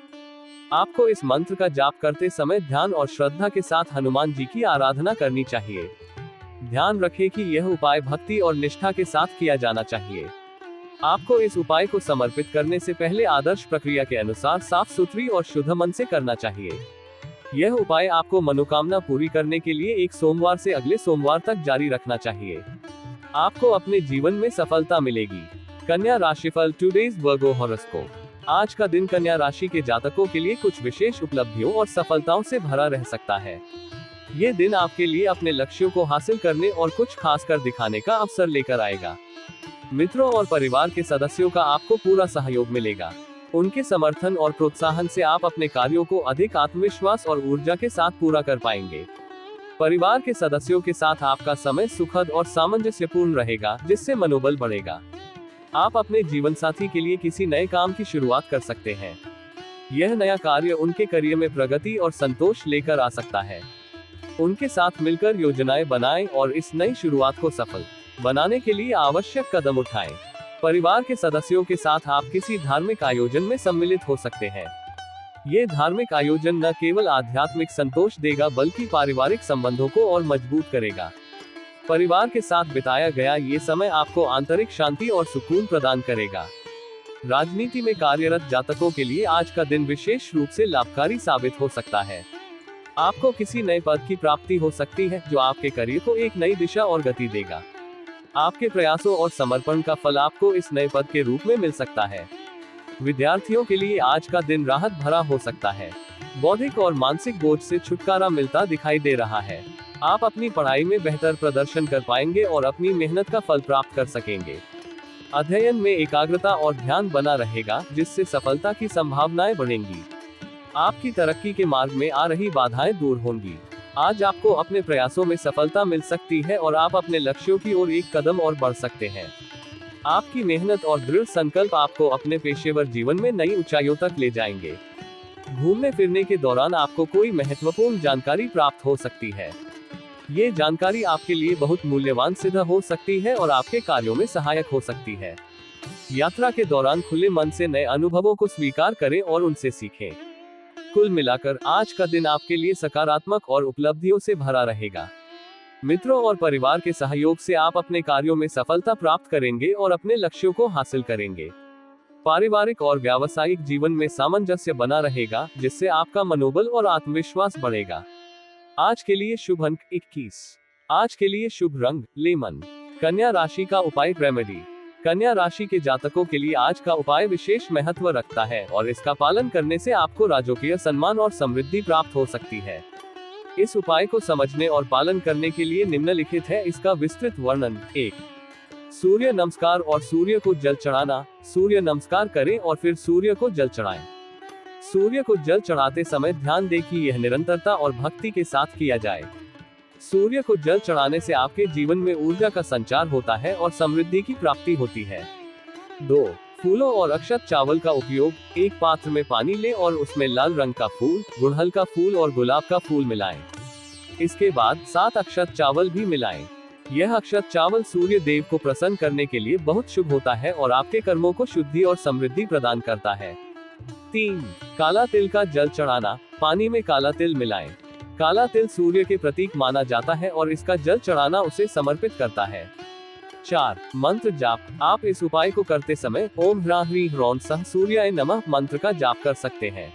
आपको इस मंत्र का जाप करते समय ध्यान और श्रद्धा के साथ हनुमान जी की आराधना करनी चाहिए। ध्यान रखें कि यह उपाय भक्ति और निष्ठा के साथ किया जाना चाहिए। आपको इस उपाय को समर्पित करने से पहले आदर्श प्रक्रिया के अनुसार साफ सुथरी और शुद्ध मन से करना चाहिए। यह उपाय आपको मनोकामना पूरी करने के लिए एक सोमवार से अगले सोमवार तक जारी रखना चाहिए। आपको अपने जीवन में सफलता मिलेगी। कन्या राशिफल टुडेज वर्गो हॉरोस्कोप। आज का दिन कन्या राशि के जातकों के लिए कुछ विशेष उपलब्धियों और सफलताओं से भरा रह सकता है। ये दिन आपके लिए अपने लक्ष्यों को हासिल करने और कुछ खास कर दिखाने का अवसर लेकर आएगा। मित्रों और परिवार के सदस्यों का आपको पूरा सहयोग मिलेगा। उनके समर्थन और प्रोत्साहन से आप अपने कार्यों को अधिक आत्मविश्वास और ऊर्जा के साथ पूरा कर पाएंगे। परिवार के सदस्यों के साथ आपका समय सुखद और सामंजस्यपूर्ण रहेगा, जिससे मनोबल बढ़ेगा। आप अपने जीवन साथी के लिए किसी नए काम की शुरुआत कर सकते हैं। यह नया कार्य उनके करियर में प्रगति और संतोष लेकर आ सकता है। उनके साथ मिलकर योजनाएं बनाएं और इस नई शुरुआत को सफल बनाने के लिए आवश्यक कदम उठाएं। परिवार के सदस्यों के साथ आप किसी धार्मिक आयोजन में सम्मिलित हो सकते हैं। ये धार्मिक आयोजन न केवल आध्यात्मिक संतोष देगा बल्कि पारिवारिक संबंधों को और मजबूत करेगा। परिवार के साथ बिताया गया ये समय आपको आंतरिक शांति और सुकून प्रदान करेगा। राजनीति में कार्यरत जातकों के लिए आज का दिन विशेष रूप से लाभकारी साबित हो सकता है। आपको किसी नए पद की प्राप्ति हो सकती है जो आपके करियर को एक नई दिशा और गति देगा। आपके प्रयासों और समर्पण का फल आपको इस नए पद के रूप में मिल सकता है। विद्यार्थियों के लिए आज का दिन राहत भरा हो सकता है। बौद्धिक और मानसिक बोझ से छुटकारा मिलता दिखाई दे रहा है। आप अपनी पढ़ाई में बेहतर प्रदर्शन कर पाएंगे और अपनी मेहनत का फल प्राप्त कर सकेंगे। अध्ययन में एकाग्रता और ध्यान बना रहेगा, जिससे सफलता की संभावनाएं बढ़ेंगी। आपकी तरक्की के मार्ग में आ रही बाधाएं दूर होंगी। आज आपको अपने प्रयासों में सफलता मिल सकती है और आप अपने लक्ष्यों की ओर एक कदम और बढ़ सकते हैं। आपकी मेहनत और दृढ़ संकल्प आपको अपने पेशेवर जीवन में नई ऊंचाइयों तक ले जाएंगे। घूमने फिरने के दौरान आपको कोई महत्वपूर्ण जानकारी प्राप्त हो सकती है। ये जानकारी आपके लिए बहुत मूल्यवान सिद्ध हो सकती है और आपके कार्यों में सहायक हो सकती है। यात्रा के दौरान खुले मन से नए अनुभवों को स्वीकार करें और उनसे सीखें। कुल मिलाकर आज का दिन आपके लिए सकारात्मक और उपलब्धियों से भरा रहेगा। मित्रों और परिवार के सहयोग से आप अपने कार्यों में सफलता प्राप्त करेंगे और अपने लक्ष्यों को हासिल करेंगे। पारिवारिक और व्यावसायिक जीवन में सामंजस्य बना रहेगा, जिससे आपका मनोबल और आत्मविश्वास बढ़ेगा। आज के लिए शुभ अंक 21। आज के लिए शुभ रंग लेमन। कन्या राशि का उपाय रेमेडी। कन्या राशि के जातकों के लिए आज का उपाय विशेष महत्व रखता है और इसका पालन करने से आपको राजकीय सम्मान और समृद्धि प्राप्त हो सकती है। इस उपाय को समझने और पालन करने के लिए निम्नलिखित है इसका विस्तृत वर्णन। 1. सूर्य नमस्कार और सूर्य को जल चढ़ाना। सूर्य नमस्कार करें और फिर सूर्य को जल चढ़ाएं। सूर्य को जल चढ़ाते समय ध्यान दें कि यह निरंतरता और भक्ति के साथ किया जाए। सूर्य को जल चढ़ाने से आपके जीवन में ऊर्जा का संचार होता है और समृद्धि की प्राप्ति होती है। 2. फूलों और अक्षत चावल का उपयोग। एक पात्र में पानी लें और उसमें लाल रंग का फूल, गुड़हल का फूल और गुलाब का फूल मिलाएं। इसके बाद 7 अक्षत चावल भी मिलाएं। यह अक्षत चावल सूर्य देव को प्रसन्न करने के लिए बहुत शुभ होता है और आपके कर्मों को शुद्धि और समृद्धि प्रदान करता है। 3. काला तिल का जल चढ़ाना। पानी में काला तिल मिलाएं। काला तिल सूर्य के प्रतीक माना जाता है और इसका जल चढ़ाना उसे समर्पित करता है। 4. मंत्र जाप। आप इस उपाय को करते समय ओम ह्रां ह्रीं ह्रौं सः सूर्याय नमः मंत्र का जाप कर सकते हैं।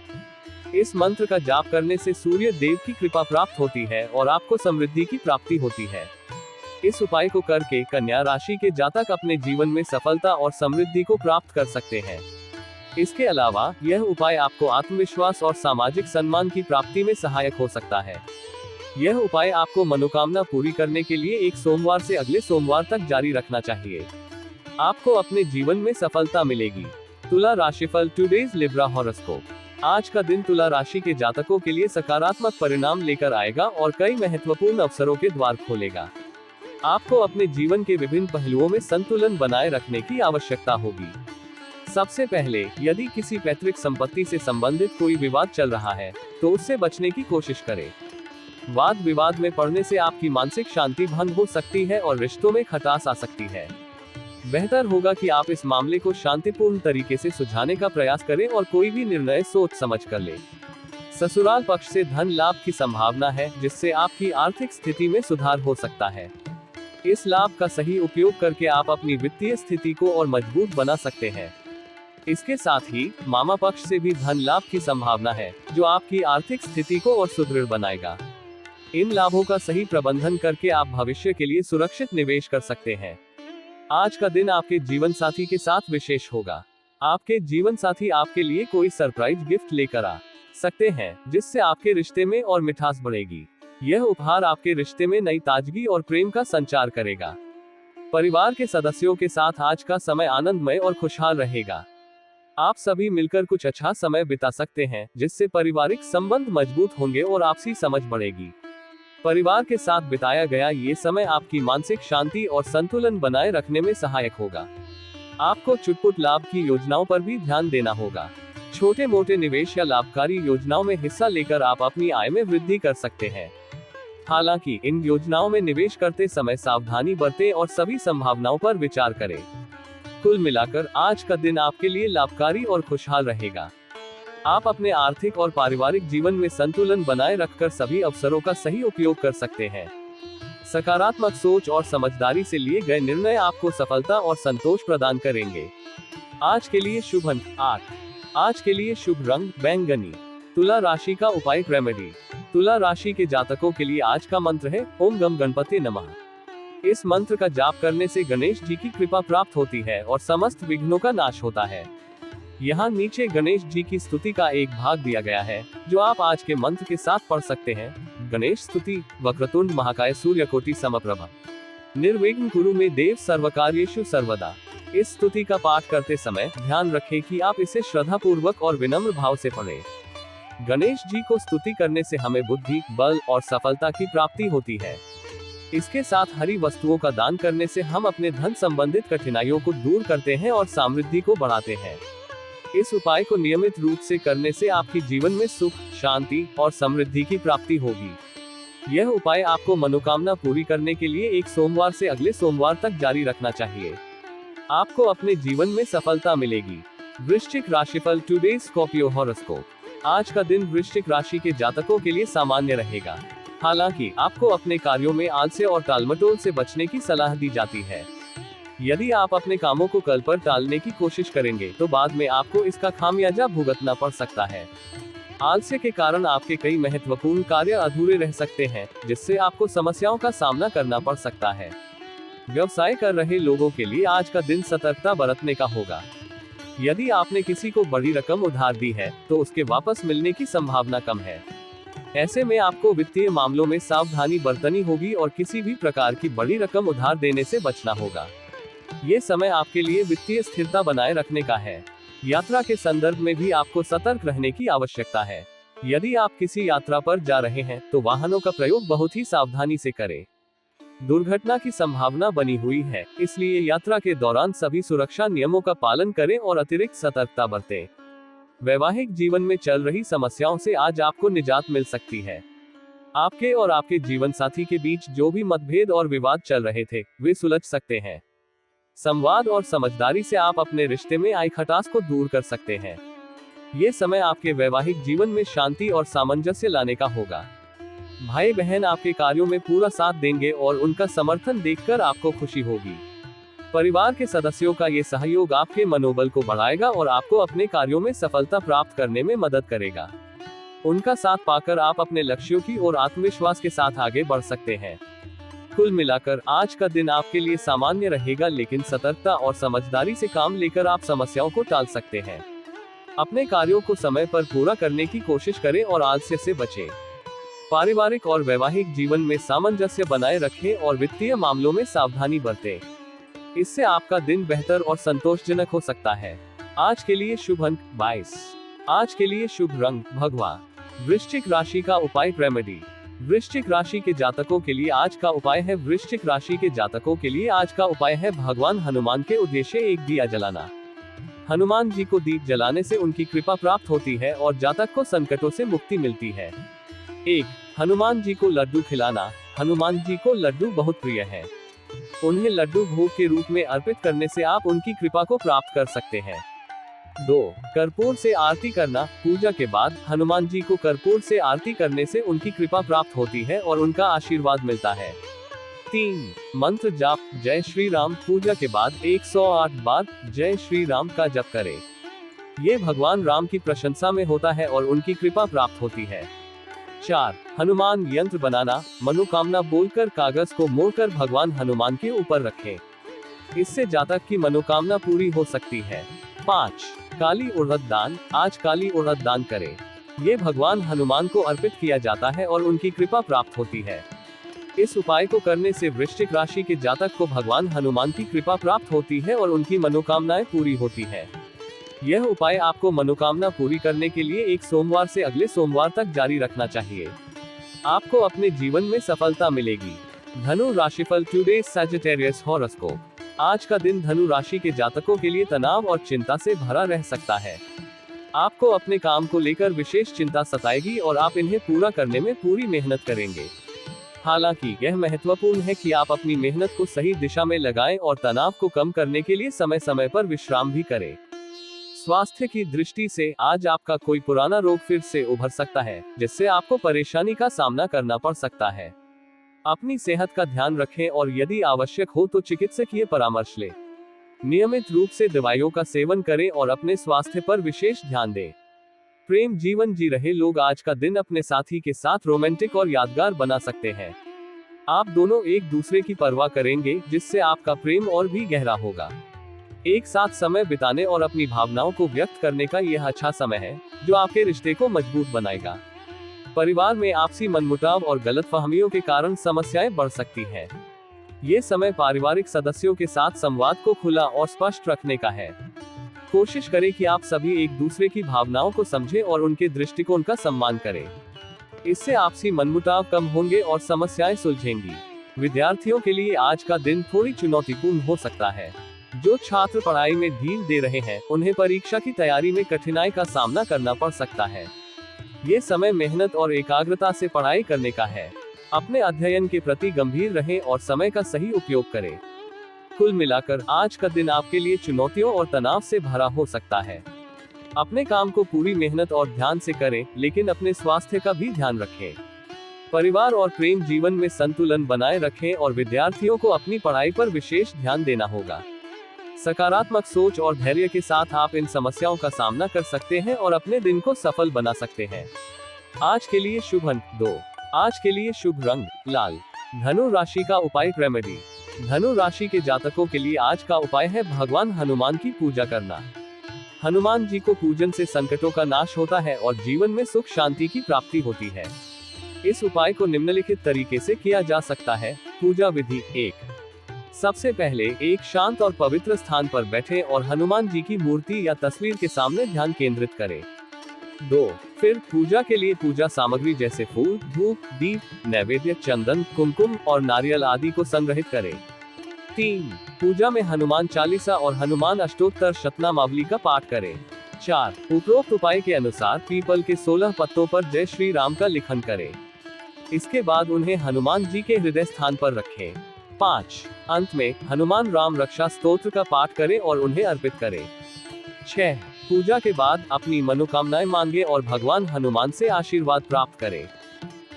इस मंत्र का जाप करने से सूर्य देव की कृपा प्राप्त होती है और आपको समृद्धि की प्राप्ति होती है। इस उपाय को करके कन्या राशि के जातक अपने जीवन में सफलता और समृद्धि को प्राप्त कर सकते हैं। इसके अलावा यह उपाय आपको आत्मविश्वास और सामाजिक सम्मान की प्राप्ति में सहायक हो सकता है। यह उपाय आपको मनोकामना पूरी करने के लिए एक सोमवार से अगले सोमवार तक जारी रखना चाहिए। आपको अपने जीवन में सफलता मिलेगी। तुला राशिफल। Today's Libra horoscope. आज का दिन तुला राशि के जातकों के लिए सकारात्मक परिणाम लेकर आएगा और कई महत्वपूर्ण अवसरों के द्वार खोलेगा। आपको अपने जीवन के विभिन्न पहलुओं में संतुलन बनाए रखने की आवश्यकता होगी। सबसे पहले, यदि किसी पैतृक संपत्ति से संबंधित कोई विवाद चल रहा है, तो उससे बचने की कोशिश करें। वाद विवाद में पड़ने से आपकी मानसिक शांति भंग हो सकती है और रिश्तों में खटास आ सकती है। बेहतर होगा कि आप इस मामले को शांतिपूर्ण तरीके से सुलझाने का प्रयास करें और कोई भी निर्णय सोच समझ कर लें। ससुराल पक्ष से धन लाभ की संभावना है, जिससे आपकी आर्थिक स्थिति में सुधार हो सकता है। इस लाभ का सही उपयोग करके आप अपनी वित्तीय स्थिति को और मजबूत बना सकते हैं। इसके साथ ही मामा पक्ष से भी धन लाभ की संभावना है, जो आपकी आर्थिक स्थिति को और सुदृढ़ बनाएगा। इन लाभों का सही प्रबंधन करके आप भविष्य के लिए सुरक्षित निवेश कर सकते हैं। आज का दिन आपके जीवन साथी के साथ विशेष होगा। आपके जीवन साथी आपके लिए कोई सरप्राइज गिफ्ट लेकर आ सकते हैं, जिससे आपके रिश्ते में और मिठास बढ़ेगी। यह उपहार आपके रिश्ते में नई ताजगी और प्रेम का संचार करेगा। परिवार के सदस्यों के साथ आज का समय आनंदमय और खुशहाल रहेगा। आप सभी मिलकर कुछ अच्छा समय बिता सकते हैं, जिससे पारिवारिक संबंध मजबूत होंगे और आपसी समझ बढ़ेगी। परिवार के साथ बिताया गया ये समय आपकी मानसिक शांति और संतुलन बनाए रखने में सहायक होगा। आपको चुटपुट लाभ की योजनाओं पर भी ध्यान देना होगा। छोटे मोटे निवेश या लाभकारी योजनाओं में हिस्सा लेकर आप अपनी आय में वृद्धि कर सकते हैं। हालांकि इन योजनाओं में निवेश करते समय सावधानी बरतें और सभी संभावनाओं पर विचार करें। कुल मिलाकर आज का दिन आपके लिए लाभकारी और खुशहाल रहेगा। आप अपने आर्थिक और पारिवारिक जीवन में संतुलन बनाए रखकर सभी अवसरों का सही उपयोग कर सकते हैं। सकारात्मक सोच और समझदारी से लिए गए निर्णय आपको सफलता और संतोष प्रदान करेंगे। आज के लिए शुभ अंक 8। आज के लिए शुभ रंग बैंगनी। तुला राशि का उपाय रेमेडी। तुला राशि के जातकों के लिए आज का मंत्र है ओम गम गणपति नमः। इस मंत्र का जाप करने से गणेश जी की कृपा प्राप्त होती है और समस्त विघ्नों का नाश होता है। यहाँ नीचे गणेश जी की स्तुति का एक भाग दिया गया है जो आप आज के मंत्र के साथ पढ़ सकते हैं। गणेश स्तुति। वक्रतुंड महाकाय सूर्यकोटि समप्रभ निर्विघ्न कुरु मे देव सर्वकार्येषु सर्वदा। इस स्तुति का पाठ करते समय ध्यान रखें कि आप इसे श्रद्धा पूर्वक और विनम्र भाव से पढ़ें। गणेश जी को स्तुति करने से हमें बुद्धि, बल और सफलता की प्राप्ति होती है। इसके साथ हरी वस्तुओं का दान करने से हम अपने धन संबंधित कठिनाइयों को दूर करते हैं और समृद्धि को बढ़ाते हैं। इस उपाय को नियमित रूप से करने से आपके जीवन में सुख, शांति और समृद्धि की प्राप्ति होगी। यह उपाय आपको मनोकामना पूरी करने के लिए एक सोमवार से अगले सोमवार तक जारी रखना चाहिए। आपको अपने जीवन में सफलता मिलेगी। वृश्चिक राशिफल टुडे स्कॉर्पियो हॉरोस्कोप। आज का दिन वृश्चिक राशि के जातकों के लिए सामान्य रहेगा। हालांकि आपको अपने कार्यों में आलस्य और टालमटोल से बचने की सलाह दी जाती है। यदि आप अपने कामों को कल पर टालने की कोशिश करेंगे तो बाद में आपको इसका खामियाजा भुगतना पड़ सकता है। आलस्य के कारण आपके कई महत्वपूर्ण कार्य अधूरे रह सकते हैं, जिससे आपको समस्याओं का सामना करना पड़ सकता है। व्यवसाय कर रहे लोगों के लिए आज का दिन सतर्कता बरतने का होगा। यदि आपने किसी को बड़ी रकम उधार दी है तो उसके वापस मिलने की संभावना कम है। ऐसे में आपको वित्तीय मामलों में सावधानी बरतनी होगी और किसी भी प्रकार की बड़ी रकम उधार देने से बचना होगा। ये समय आपके लिए वित्तीय स्थिरता बनाए रखने का है। यात्रा के संदर्भ में भी आपको सतर्क रहने की आवश्यकता है। यदि आप किसी यात्रा पर जा रहे हैं तो वाहनों का प्रयोग बहुत ही सावधानी से करें। दुर्घटना की संभावना बनी हुई है, इसलिए यात्रा के दौरान सभी सुरक्षा नियमों का पालन करें और अतिरिक्त सतर्कता बरतें। वैवाहिक जीवन में चल रही समस्याओं से आज आपको निजात मिल सकती है। आपके और आपके जीवन साथी के बीच जो भी मतभेद और विवाद चल रहे थे वे सुलझ सकते हैं। संवाद और समझदारी से आप अपने रिश्ते में आई खटास को दूर कर सकते हैं। ये समय आपके वैवाहिक जीवन में शांति और सामंजस्य लाने का होगा। भाई बहन आपके कार्यों में पूरा साथ देंगे और उनका समर्थन देखकर आपको खुशी होगी। परिवार के सदस्यों का ये सहयोग आपके मनोबल को बढ़ाएगा और आपको अपने कार्यों में सफलता प्राप्त करने में मदद करेगा। उनका साथ पाकर आप अपने लक्ष्यों की ओर आत्मविश्वास के साथ आगे बढ़ सकते हैं। कुल मिलाकर आज का दिन आपके लिए सामान्य रहेगा, लेकिन सतर्कता और समझदारी से काम लेकर आप समस्याओं को टाल सकते हैं। अपने कार्यों को समय पर पूरा करने की कोशिश करें और आलस्य से बचें। पारिवारिक और वैवाहिक जीवन में सामंजस्य बनाए रखें और वित्तीय मामलों में सावधानी बरतें। इससे आपका दिन बेहतर और संतोषजनक हो सकता है। आज के लिए शुभ अंक 22। आज के लिए शुभ रंग भगवा। वृश्चिक राशि का उपाय रेमेडी। वृश्चिक राशि के जातकों के लिए आज का उपाय है वृश्चिक राशि के जातकों के लिए आज का उपाय है भगवान हनुमान के उद्देश्य एक दिया जलाना। हनुमान जी को दीप जलाने से उनकी कृपा प्राप्त होती है और जातक को संकटों से मुक्ति मिलती है। 1. हनुमान जी को लड्डू खिलाना। हनुमान जी को लड्डू बहुत प्रिय है। उन्हें लड्डू भोग के रूप में अर्पित करने से आप उनकी कृपा को प्राप्त कर सकते हैं। 2. कर्पूर से आरती करना। पूजा के बाद हनुमान जी को कर्पूर से आरती करने से उनकी कृपा प्राप्त होती है और उनका आशीर्वाद मिलता है। 3. मंत्र जाप। जय श्री राम। पूजा के बाद 108 बार जय श्री राम का जप करें। ये भगवान राम की प्रशंसा में होता है और उनकी कृपा प्राप्त होती है। 4. हनुमान यंत्र बनाना। मनोकामना बोलकर कागज को मोड़कर भगवान हनुमान के ऊपर रखें। इससे जातक की मनोकामना पूरी हो सकती है। 5. काली उड़द दान। आज काली उड़द दान करें। ये भगवान हनुमान को अर्पित किया जाता है और उनकी कृपा प्राप्त होती है। इस उपाय को करने से वृश्चिक राशि के जातक को भगवान हनुमान की कृपा प्राप्त होती है और उनकी मनोकामनाएं पूरी होती है। यह उपाय आपको मनोकामना पूरी करने के लिए एक सोमवार से अगले सोमवार तक जारी रखना चाहिए। आपको अपने जीवन में सफलता मिलेगी। धनु राशिफल टुडे सैजिटेरियस हॉरोस्कोप। आज का दिन धनु राशि के जातकों के लिए तनाव और चिंता से भरा रह सकता है। आपको अपने काम को लेकर विशेष चिंता सताएगी और आप इन्हें पूरा करने में पूरी मेहनत करेंगे। हालांकि यह महत्वपूर्ण है कि आप अपनी मेहनत को सही दिशा में लगाएं और तनाव को कम करने के लिए समय समय पर विश्राम भी करें। स्वास्थ्य की दृष्टि से आज आपका कोई पुराना रोग फिर से उभर सकता है, जिससे आपको परेशानी का सामना करना पड़ सकता है। अपनी सेहत का ध्यान रखें और यदि आवश्यक हो तो चिकित्सकीय परामर्श लें। नियमित रूप से दवाइयों का सेवन करें और अपने स्वास्थ्य पर विशेष ध्यान दें। प्रेम जीवन जी रहे लोग आज का दिन अपने साथी के साथ रोमांटिक और यादगार बना सकते हैं। आप दोनों एक दूसरे की परवाह करेंगे, जिससे आपका प्रेम और भी गहरा होगा। एक साथ समय बिताने और अपनी भावनाओं को व्यक्त करने का यह अच्छा समय है, जो आपके रिश्ते को मजबूत बनाएगा। परिवार में आपसी मनमुटाव और गलतफहमियों के कारण समस्याएं बढ़ सकती हैं। ये समय पारिवारिक सदस्यों के साथ संवाद को खुला और स्पष्ट रखने का है। कोशिश करें कि आप सभी एक दूसरे की भावनाओं को समझें और उनके दृष्टिकोण का सम्मान करें। इससे आपसी मनमुटाव कम होंगे और समस्याएं सुलझेंगी। विद्यार्थियों के लिए आज का दिन थोड़ी चुनौतीपूर्ण हो सकता है। जो छात्र पढ़ाई में ढील दे रहे हैं, उन्हें परीक्षा की तैयारी में कठिनाई का सामना करना पड़ सकता है। ये समय मेहनत और एकाग्रता से पढ़ाई करने का है। अपने अध्ययन के प्रति गंभीर रहें और समय का सही उपयोग करें। कुल मिलाकर आज का दिन आपके लिए चुनौतियों और तनाव से भरा हो सकता है। अपने काम को पूरी मेहनत और ध्यान से करें, लेकिन अपने स्वास्थ्य का भी ध्यान रखें। परिवार और प्रेम जीवन में संतुलन बनाए रखें और विद्यार्थियों को अपनी पढ़ाई पर विशेष ध्यान देना होगा। सकारात्मक सोच और धैर्य के साथ आप इन समस्याओं का सामना कर सकते हैं और अपने दिन को सफल बना सकते हैं। आज के लिए शुभ अंक 2। आज के लिए शुभ रंग लाल। धनु राशि का उपाय रेमेडी। धनु राशि के जातकों के लिए आज का उपाय है भगवान हनुमान की पूजा करना। हनुमान जी को पूजन से संकटों का नाश होता है और जीवन में सुख शांति की प्राप्ति होती है। इस उपाय को निम्नलिखित तरीके से किया जा सकता है। पूजा विधि 1। सबसे पहले एक शांत और पवित्र स्थान पर बैठें और हनुमान जी की मूर्ति या तस्वीर के सामने ध्यान केंद्रित करें। 2। फिर पूजा के लिए पूजा सामग्री जैसे फूल, धूप, दीप, नैवेद्य, चंदन, कुमकुम और नारियल आदि को संग्रहित करें। 3। पूजा में हनुमान चालीसा और हनुमान अष्टोत्तर शतनामावली का पाठ करें। 4। उपरोक्त उपाय के अनुसार पीपल के 16 पत्तों पर जय श्री राम का लिखन करें। इसके बाद उन्हें हनुमान जी के हृदय स्थान पर रखें। 5। अंत में हनुमान राम रक्षा स्तोत्र का पाठ करें और उन्हें अर्पित करें। 6। पूजा के बाद अपनी मनोकामनाएं मांगे और भगवान हनुमान से आशीर्वाद प्राप्त करें।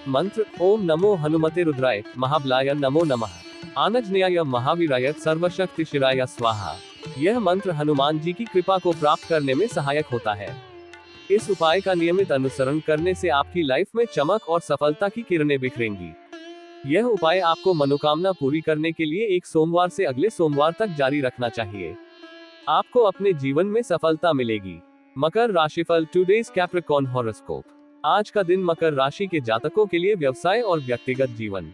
मंत्र: ओम नमो हनुमते रुद्राय महाबलाय नमो नमः, आनजनेयाय महावीराय सर्वशक्ति शिराय स्वाहा। यह मंत्र हनुमान जी की कृपा को प्राप्त करने में सहायक होता है। इस उपाय का नियमित अनुसरण करने से आपकी लाइफ में चमक और सफलता की किरणें बिखरेंगी। यह उपाय आपको मनोकामना पूरी करने के लिए एक सोमवार से अगले सोमवार तक जारी रखना चाहिए। आपको अपने जीवन में सफलता मिलेगी। मकर राशिफल टुडेज कैप्रिकॉर्न हॉरोस्कोप। आज का दिन मकर राशि के जातकों के लिए व्यवसाय और व्यक्तिगत जीवन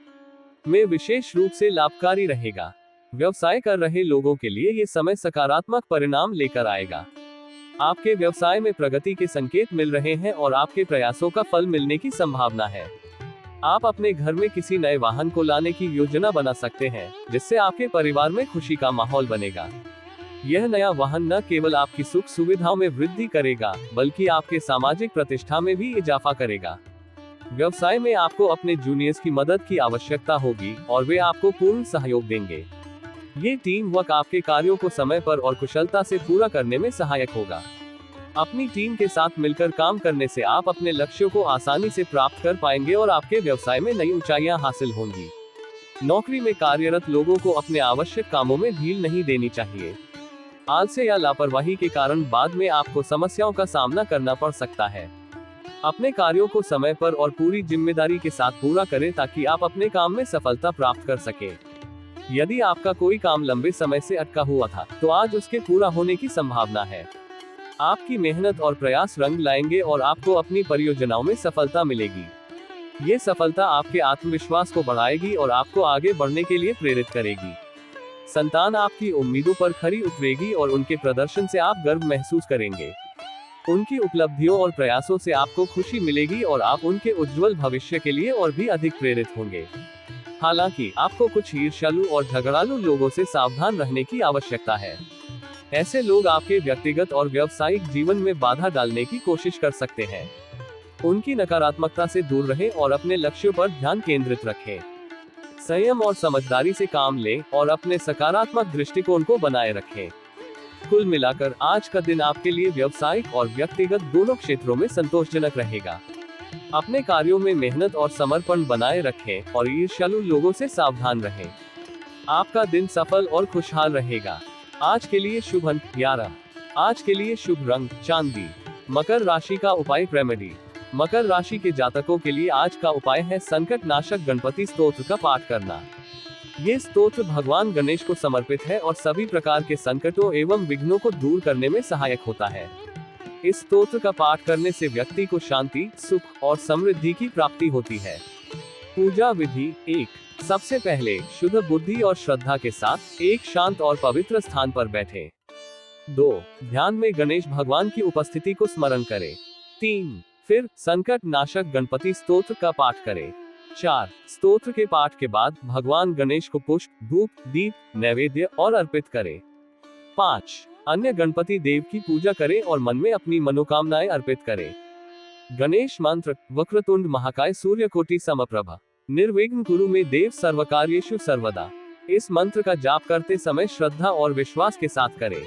में विशेष रूप से लाभकारी रहेगा। व्यवसाय कर रहे लोगों के लिए ये समय सकारात्मक परिणाम लेकर आएगा। आपके व्यवसाय में प्रगति के संकेत मिल रहे हैं और आपके प्रयासों का फल मिलने की संभावना है। आप अपने घर में किसी नए वाहन को लाने की योजना बना सकते हैं, जिससे आपके परिवार में खुशी का माहौल बनेगा। यह नया वाहन न केवल आपकी सुख सुविधाओं में वृद्धि करेगा, बल्कि आपके सामाजिक प्रतिष्ठा में भी इजाफा करेगा। व्यवसाय में आपको अपने जूनियर्स की मदद की आवश्यकता होगी और वे आपको पूर्ण सहयोग देंगे। ये टीम वर्क आपके कार्यों को समय पर और कुशलता से पूरा करने में सहायक होगा। अपनी टीम के साथ मिलकर काम करने से आप अपने लक्ष्यों को आसानी से प्राप्त कर पाएंगे और आपके व्यवसाय में नई ऊंचाइयां हासिल होंगी। नौकरी में कार्यरत लोगों को अपने आवश्यक कामों में ढील नहीं देनी चाहिए। आलस्य या लापरवाही के कारण बाद में आपको समस्याओं का सामना करना पड़ सकता है। अपने कार्यों को समय पर और पूरी जिम्मेदारी के साथ पूरा करें ताकि आप अपने काम में सफलता प्राप्त कर सकें। यदि आपका कोई काम लंबे समय से अटका हुआ था, तो आज उसके पूरा होने की संभावना है। आपकी मेहनत और प्रयास रंग लाएंगे और आपको अपनी परियोजनाओं में सफलता मिलेगी। ये सफलता आपके आत्मविश्वास को बढ़ाएगी और आपको आगे बढ़ने के लिए प्रेरित करेगी। संतान आपकी उम्मीदों पर खरी उतरेगी और उनके प्रदर्शन से आप गर्व महसूस करेंगे। उनकी उपलब्धियों और प्रयासों से आपको खुशी मिलेगी और आप उनके उज्जवल भविष्य के लिए और भी अधिक प्रेरित होंगे। हालांकि आपको कुछ ईर्ष्यालु और झगड़ालू लोगों से सावधान रहने की आवश्यकता है। ऐसे लोग आपके व्यक्तिगत और व्यावसायिक जीवन में बाधा डालने की कोशिश कर सकते हैं। उनकी नकारात्मकता से दूर रहें और अपने लक्ष्यों पर ध्यान केंद्रित रखें। संयम और समझदारी से काम लें और अपने सकारात्मक दृष्टिकोण को बनाए रखें। कुल मिलाकर आज का दिन आपके लिए व्यावसायिक और व्यक्तिगत दोनों क्षेत्रों में संतोषजनक रहेगा। अपने कार्यों में मेहनत और समर्पण बनाए रखें और ईर्ष्यालु लोगों से सावधान रहें। आपका दिन सफल और खुशहाल रहेगा। आज के लिए शुभ अंक 11। आज के लिए शुभ रंग चांदी। मकर राशि का उपाय रेमेडी। मकर राशि के जातकों के लिए आज का उपाय है संकट नाशक गणपति स्तोत्र का पाठ करना। ये स्तोत्र भगवान गणेश को समर्पित है और सभी प्रकार के संकटों एवं विघ्नों को दूर करने में सहायक होता है। इस स्तोत्र का पाठ करने से व्यक्ति को शांति, सुख और समृद्धि की प्राप्ति होती है। पूजा विधि 1। सबसे पहले शुद्ध बुद्धि और श्रद्धा के साथ एक शांत और पवित्र स्थान पर बैठें। 2। ध्यान में गणेश भगवान की उपस्थिति को स्मरण करें। 3। फिर संकट नाशक गणपति स्तोत्र का पाठ करें। 4। स्तोत्र के पाठ के बाद भगवान गणेश को पुष्प, धूप, दीप, नैवेद्य और अर्पित करें। 5। अन्य गणपति देव की पूजा करें और मन में अपनी मनोकामनाएं अर्पित करें। गणेश मंत्र वक्रतुंड महाकाय सूर्यकोटि समप्रभा निर्विघ्न कुरु मे देव सर्वकार्येषु सर्वदा। इस मंत्र का जाप करते समय श्रद्धा और विश्वास के साथ करें।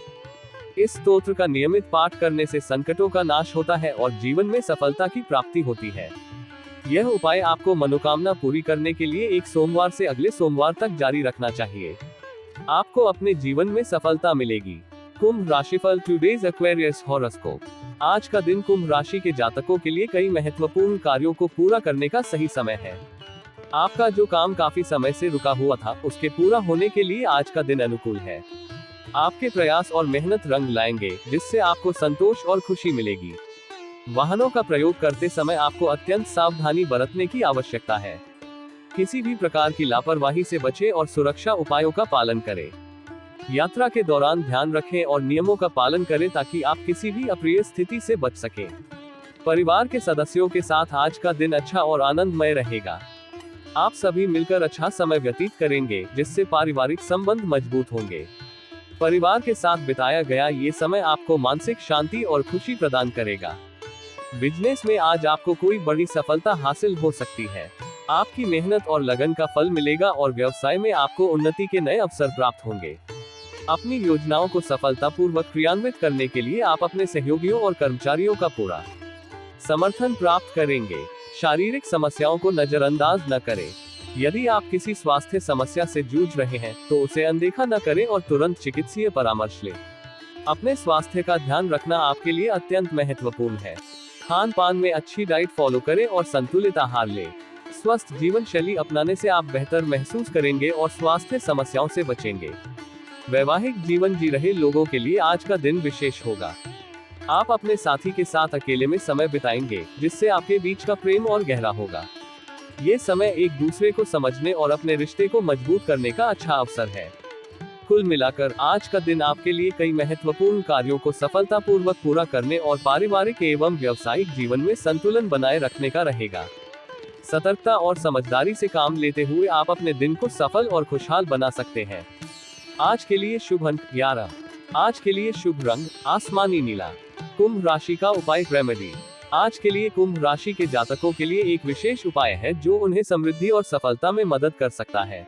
इस स्तोत्र का नियमित पाठ करने से संकटों का नाश होता है और जीवन में सफलता की प्राप्ति होती है। यह उपाय आपको मनोकामना पूरी करने के लिए एक सोमवार से अगले सोमवार तक जारी रखना चाहिए। आपको अपने जीवन में सफलता मिलेगी। कुंभ राशिफल टुडेज एक्वेरियस हॉरोस्कोप। आज का दिन कुंभ राशि के जातकों के लिए कई महत्वपूर्ण कार्यों को पूरा करने का सही समय है। आपका जो काम काफी समय से रुका हुआ था, उसके पूरा होने के लिए आज का दिन अनुकूल है। आपके प्रयास और मेहनत रंग लाएंगे, जिससे आपको संतोष और खुशी मिलेगी। वाहनों का प्रयोग करते समय आपको अत्यंत सावधानी बरतने की आवश्यकता है। किसी भी प्रकार की लापरवाही से बचें और सुरक्षा उपायों का पालन करें। यात्रा के दौरान ध्यान रखें और नियमों का पालन करें ताकि आप किसी भी अप्रिय स्थिति से बच सकें। परिवार के सदस्यों के साथ आज का दिन अच्छा और आनंदमय रहेगा। आप सभी मिलकर अच्छा समय व्यतीत करेंगे, जिससे पारिवारिक संबंध मजबूत होंगे। परिवार के साथ बिताया गया ये समय आपको मानसिक शांति और खुशी प्रदान करेगा। बिजनेस में आज आपको कोई बड़ी सफलता हासिल हो सकती है। आपकी मेहनत और लगन का फल मिलेगा और व्यवसाय में आपको उन्नति के नए अवसर प्राप्त होंगे। अपनी योजनाओं को सफलतापूर्वक क्रियान्वित करने के लिए आप अपने सहयोगियों और कर्मचारियों का पूरा समर्थन प्राप्त करेंगे। शारीरिक समस्याओं को नजरअंदाज न करें। यदि आप किसी स्वास्थ्य समस्या से जूझ रहे हैं तो उसे अनदेखा न करें और तुरंत चिकित्सीय परामर्श लें। अपने स्वास्थ्य का ध्यान रखना आपके लिए अत्यंत महत्वपूर्ण है। खान पान में अच्छी डाइट फॉलो करें और संतुलित आहार लें। स्वस्थ जीवन शैली अपनाने से आप बेहतर महसूस करेंगे और स्वास्थ्य समस्याओं से बचेंगे। वैवाहिक जीवन जी रहे लोगों के लिए आज का दिन विशेष होगा। आप अपने साथी के साथ अकेले में समय बिताएंगे, जिससे आपके बीच का प्रेम और गहरा होगा। ये समय एक दूसरे को समझने और अपने रिश्ते को मजबूत करने का अच्छा अवसर है। कुल मिलाकर आज का दिन आपके लिए कई महत्वपूर्ण कार्यों को सफलतापूर्वक पूरा करने और पारिवारिक एवं व्यावसायिक जीवन में संतुलन बनाए रखने का रहेगा। सतर्कता और समझदारी से काम लेते हुए आप अपने दिन को सफल और खुशहाल बना सकते हैं। आज के लिए शुभ अंक 11। आज के लिए शुभ रंग आसमानी नीला। कुंभ राशि का उपाय रेमेडी। आज के लिए कुंभ राशि के जातकों के लिए एक विशेष उपाय है जो उन्हें समृद्धि और सफलता में मदद कर सकता है।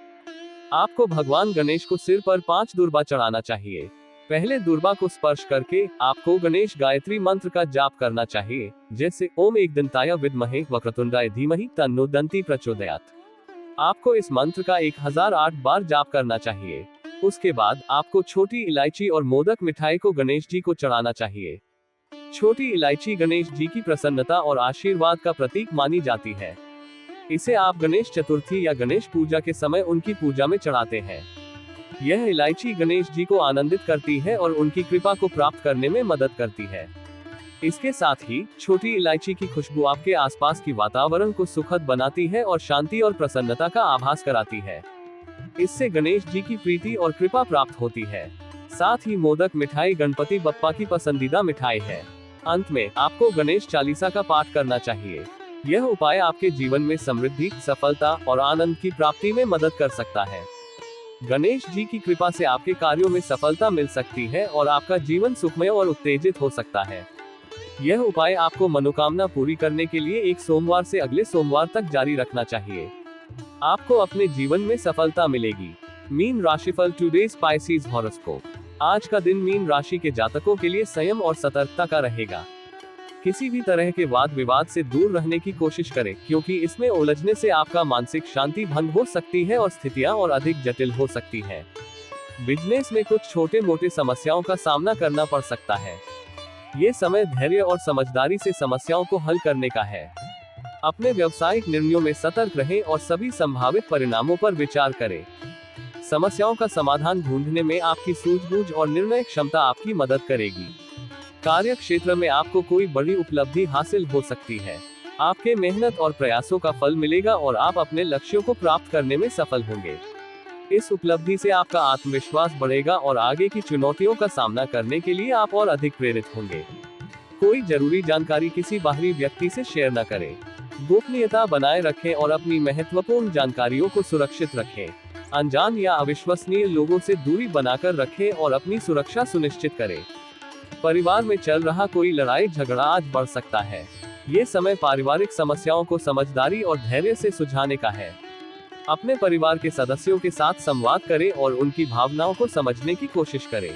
आपको भगवान गणेश को सिर पर 5 दुर्बा चढ़ाना चाहिए। पहले दुर्बा को स्पर्श करके आपको गणेश गायत्री मंत्र का जाप करना चाहिए, जैसे ओम एकदंताय विद्महे वक्रतुंडाय धीमहि तन्नो दंती प्रचोदयात्। आपको इस मंत्र का 1008 बार जाप करना चाहिए। उसके बाद आपको छोटी इलायची और मोदक मिठाई को गणेश जी को चढ़ाना चाहिए। छोटी इलायची गणेश जी की प्रसन्नता और आशीर्वाद का प्रतीक मानी जाती है। इसे आप गणेश चतुर्थी या गणेश पूजा के समय उनकी पूजा में चढ़ाते हैं। यह इलायची गणेश जी को आनंदित करती है और उनकी कृपा को प्राप्त करने में मदद करती है। इसके साथ ही छोटी इलायची की खुशबू आपके आसपास की वातावरण को सुखद बनाती है और शांति और प्रसन्नता का आभास कराती है। इससे गणेश जी की प्रीति और कृपा प्राप्त होती है। साथ ही मोदक मिठाई गणपति बप्पा की पसंदीदा मिठाई है। अंत में आपको गणेश चालीसा का पाठ करना चाहिए। यह उपाय आपके जीवन में समृद्धि, सफलता और आनंद की प्राप्ति में मदद कर सकता है। गणेश जी की कृपा से आपके कार्यों में सफलता मिल सकती है और आपका जीवन सुखमय और उत्तेजित हो सकता है। यह उपाय आपको मनोकामना पूरी करने के लिए एक सोमवार से अगले सोमवार तक जारी रखना चाहिए। आपको अपने जीवन में सफलता मिलेगी। मीन राशिफल टुडे स्पाइसीज हॉरोस्कोप। आज का दिन मीन राशि के जातकों के लिए संयम और सतर्कता का रहेगा। किसी भी तरह के वाद विवाद से दूर रहने की कोशिश करें, क्योंकि इसमें उलझने से आपका मानसिक शांति भंग हो सकती है और स्थितियां और अधिक जटिल हो सकती हैं। बिजनेस में कुछ छोटे मोटे समस्याओं का सामना करना पड़ सकता है। ये समय धैर्य और समझदारी से समस्याओं को हल करने का है। अपने व्यावसायिक निर्णयों में सतर्क रहें और सभी संभावित परिणामों पर विचार करें। समस्याओं का समाधान ढूंढने में आपकी सूझबूझ और निर्णय क्षमता आपकी मदद करेगी। कार्य क्षेत्र में आपको कोई बड़ी उपलब्धि हासिल हो सकती है। आपके मेहनत और प्रयासों का फल मिलेगा और आप अपने लक्ष्यों को प्राप्त करने में सफल होंगे। इस उपलब्धि से आपका आत्मविश्वास बढ़ेगा और आगे की चुनौतियों का सामना करने के लिए आप और अधिक प्रेरित होंगे। कोई जरूरी जानकारी किसी बाहरी व्यक्ति से शेयर न करें। गोपनीयता बनाए रखें और अपनी महत्वपूर्ण जानकारियों को सुरक्षित रखें। अनजान या अविश्वसनीय लोगों से दूरी बनाकर रखें और अपनी सुरक्षा सुनिश्चित करें। परिवार में चल रहा कोई लड़ाई झगड़ा आज बढ़ सकता है। ये समय पारिवारिक समस्याओं को समझदारी और धैर्य से सुलझाने का है। अपने परिवार के सदस्यों के साथ संवाद करें और उनकी भावनाओं को समझने की कोशिश करें।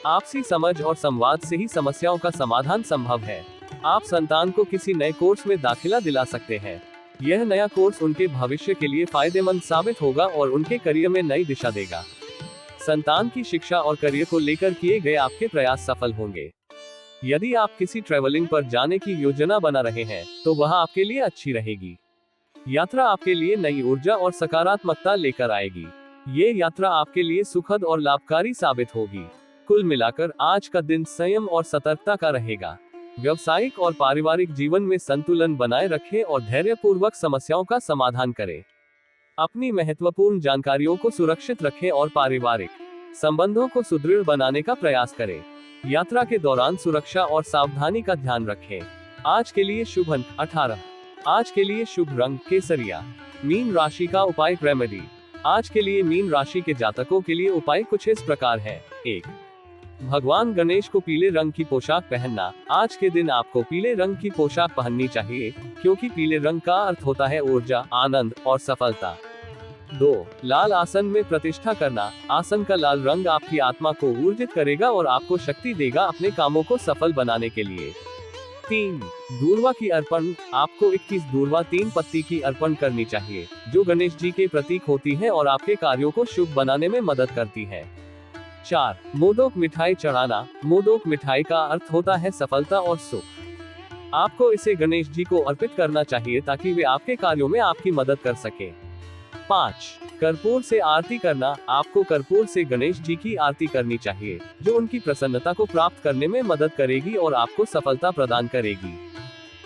आपसी समझ और संवाद से ही समस्याओं का समाधान संभव है। आप संतान को किसी नए कोर्स में दाखिला दिला सकते हैं। यह नया कोर्स उनके भविष्य के लिए फायदेमंद साबित होगा और उनके करियर में नई दिशा देगा। संतान की शिक्षा और करियर को लेकर किए गए आपके प्रयास सफल होंगे। यदि आप किसी ट्रैवलिंग पर जाने की योजना बना रहे हैं, तो वह आपके लिए अच्छी रहेगी। यात्रा आपके लिए नई ऊर्जा और सकारात्मकता लेकर आएगी। ये यात्रा आपके लिए सुखद और लाभकारी साबित होगी। कुल मिलाकर आज का दिन संयम और सतर्कता का रहेगा। व्यावसायिक और पारिवारिक जीवन में संतुलन बनाए रखें और धैर्यपूर्वक समस्याओं का समाधान करें। अपनी महत्वपूर्ण जानकारियों को सुरक्षित रखें और पारिवारिक संबंधों को सुदृढ़ बनाने का प्रयास करें। यात्रा के दौरान सुरक्षा और सावधानी का ध्यान रखें। आज के लिए शुभ अंक 18। आज के लिए शुभ रंग केसरिया। मीन राशि का उपाय रेमेडी। आज के लिए मीन राशि के जातकों के लिए उपाय कुछ इस प्रकार है। 1. भगवान गणेश को पीले रंग की पोशाक पहनना। आज के दिन आपको पीले रंग की पोशाक पहननी चाहिए, क्योंकि पीले रंग का अर्थ होता है ऊर्जा, आनंद और सफलता। 2. लाल आसन में प्रतिष्ठा करना। आसन का लाल रंग आपकी आत्मा को ऊर्जित करेगा और आपको शक्ति देगा अपने कामों को सफल बनाने के लिए। 3. दूर्वा की अर्पण। आपको 21 दूर्वा 3 पत्ती की अर्पण करनी चाहिए, जो गणेश जी के प्रतीक होती है और आपके कार्यों को शुभ बनाने में मदद करती है। 4. मोदक मिठाई चढ़ाना। मोदक मिठाई का अर्थ होता है सफलता और सुख। आपको इसे गणेश जी को अर्पित करना चाहिए ताकि वे आपके कार्यों में आपकी मदद कर सके। 5. कर्पूर से आरती करना। आपको कर्पूर से गणेश जी की आरती करनी चाहिए, जो उनकी प्रसन्नता को प्राप्त करने में मदद करेगी और आपको सफलता प्रदान करेगी।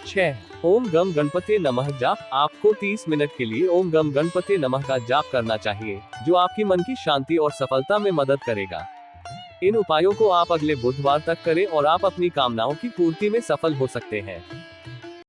6. ओम गम गणपते नमः जाप। आपको 30 मिनट के लिए ओम गम गणपते नमः का जाप करना चाहिए, जो आपकी मन की शांति और सफलता में मदद करेगा। इन उपायों को आप अगले बुधवार तक करें और आप अपनी कामनाओं की पूर्ति में सफल हो सकते हैं।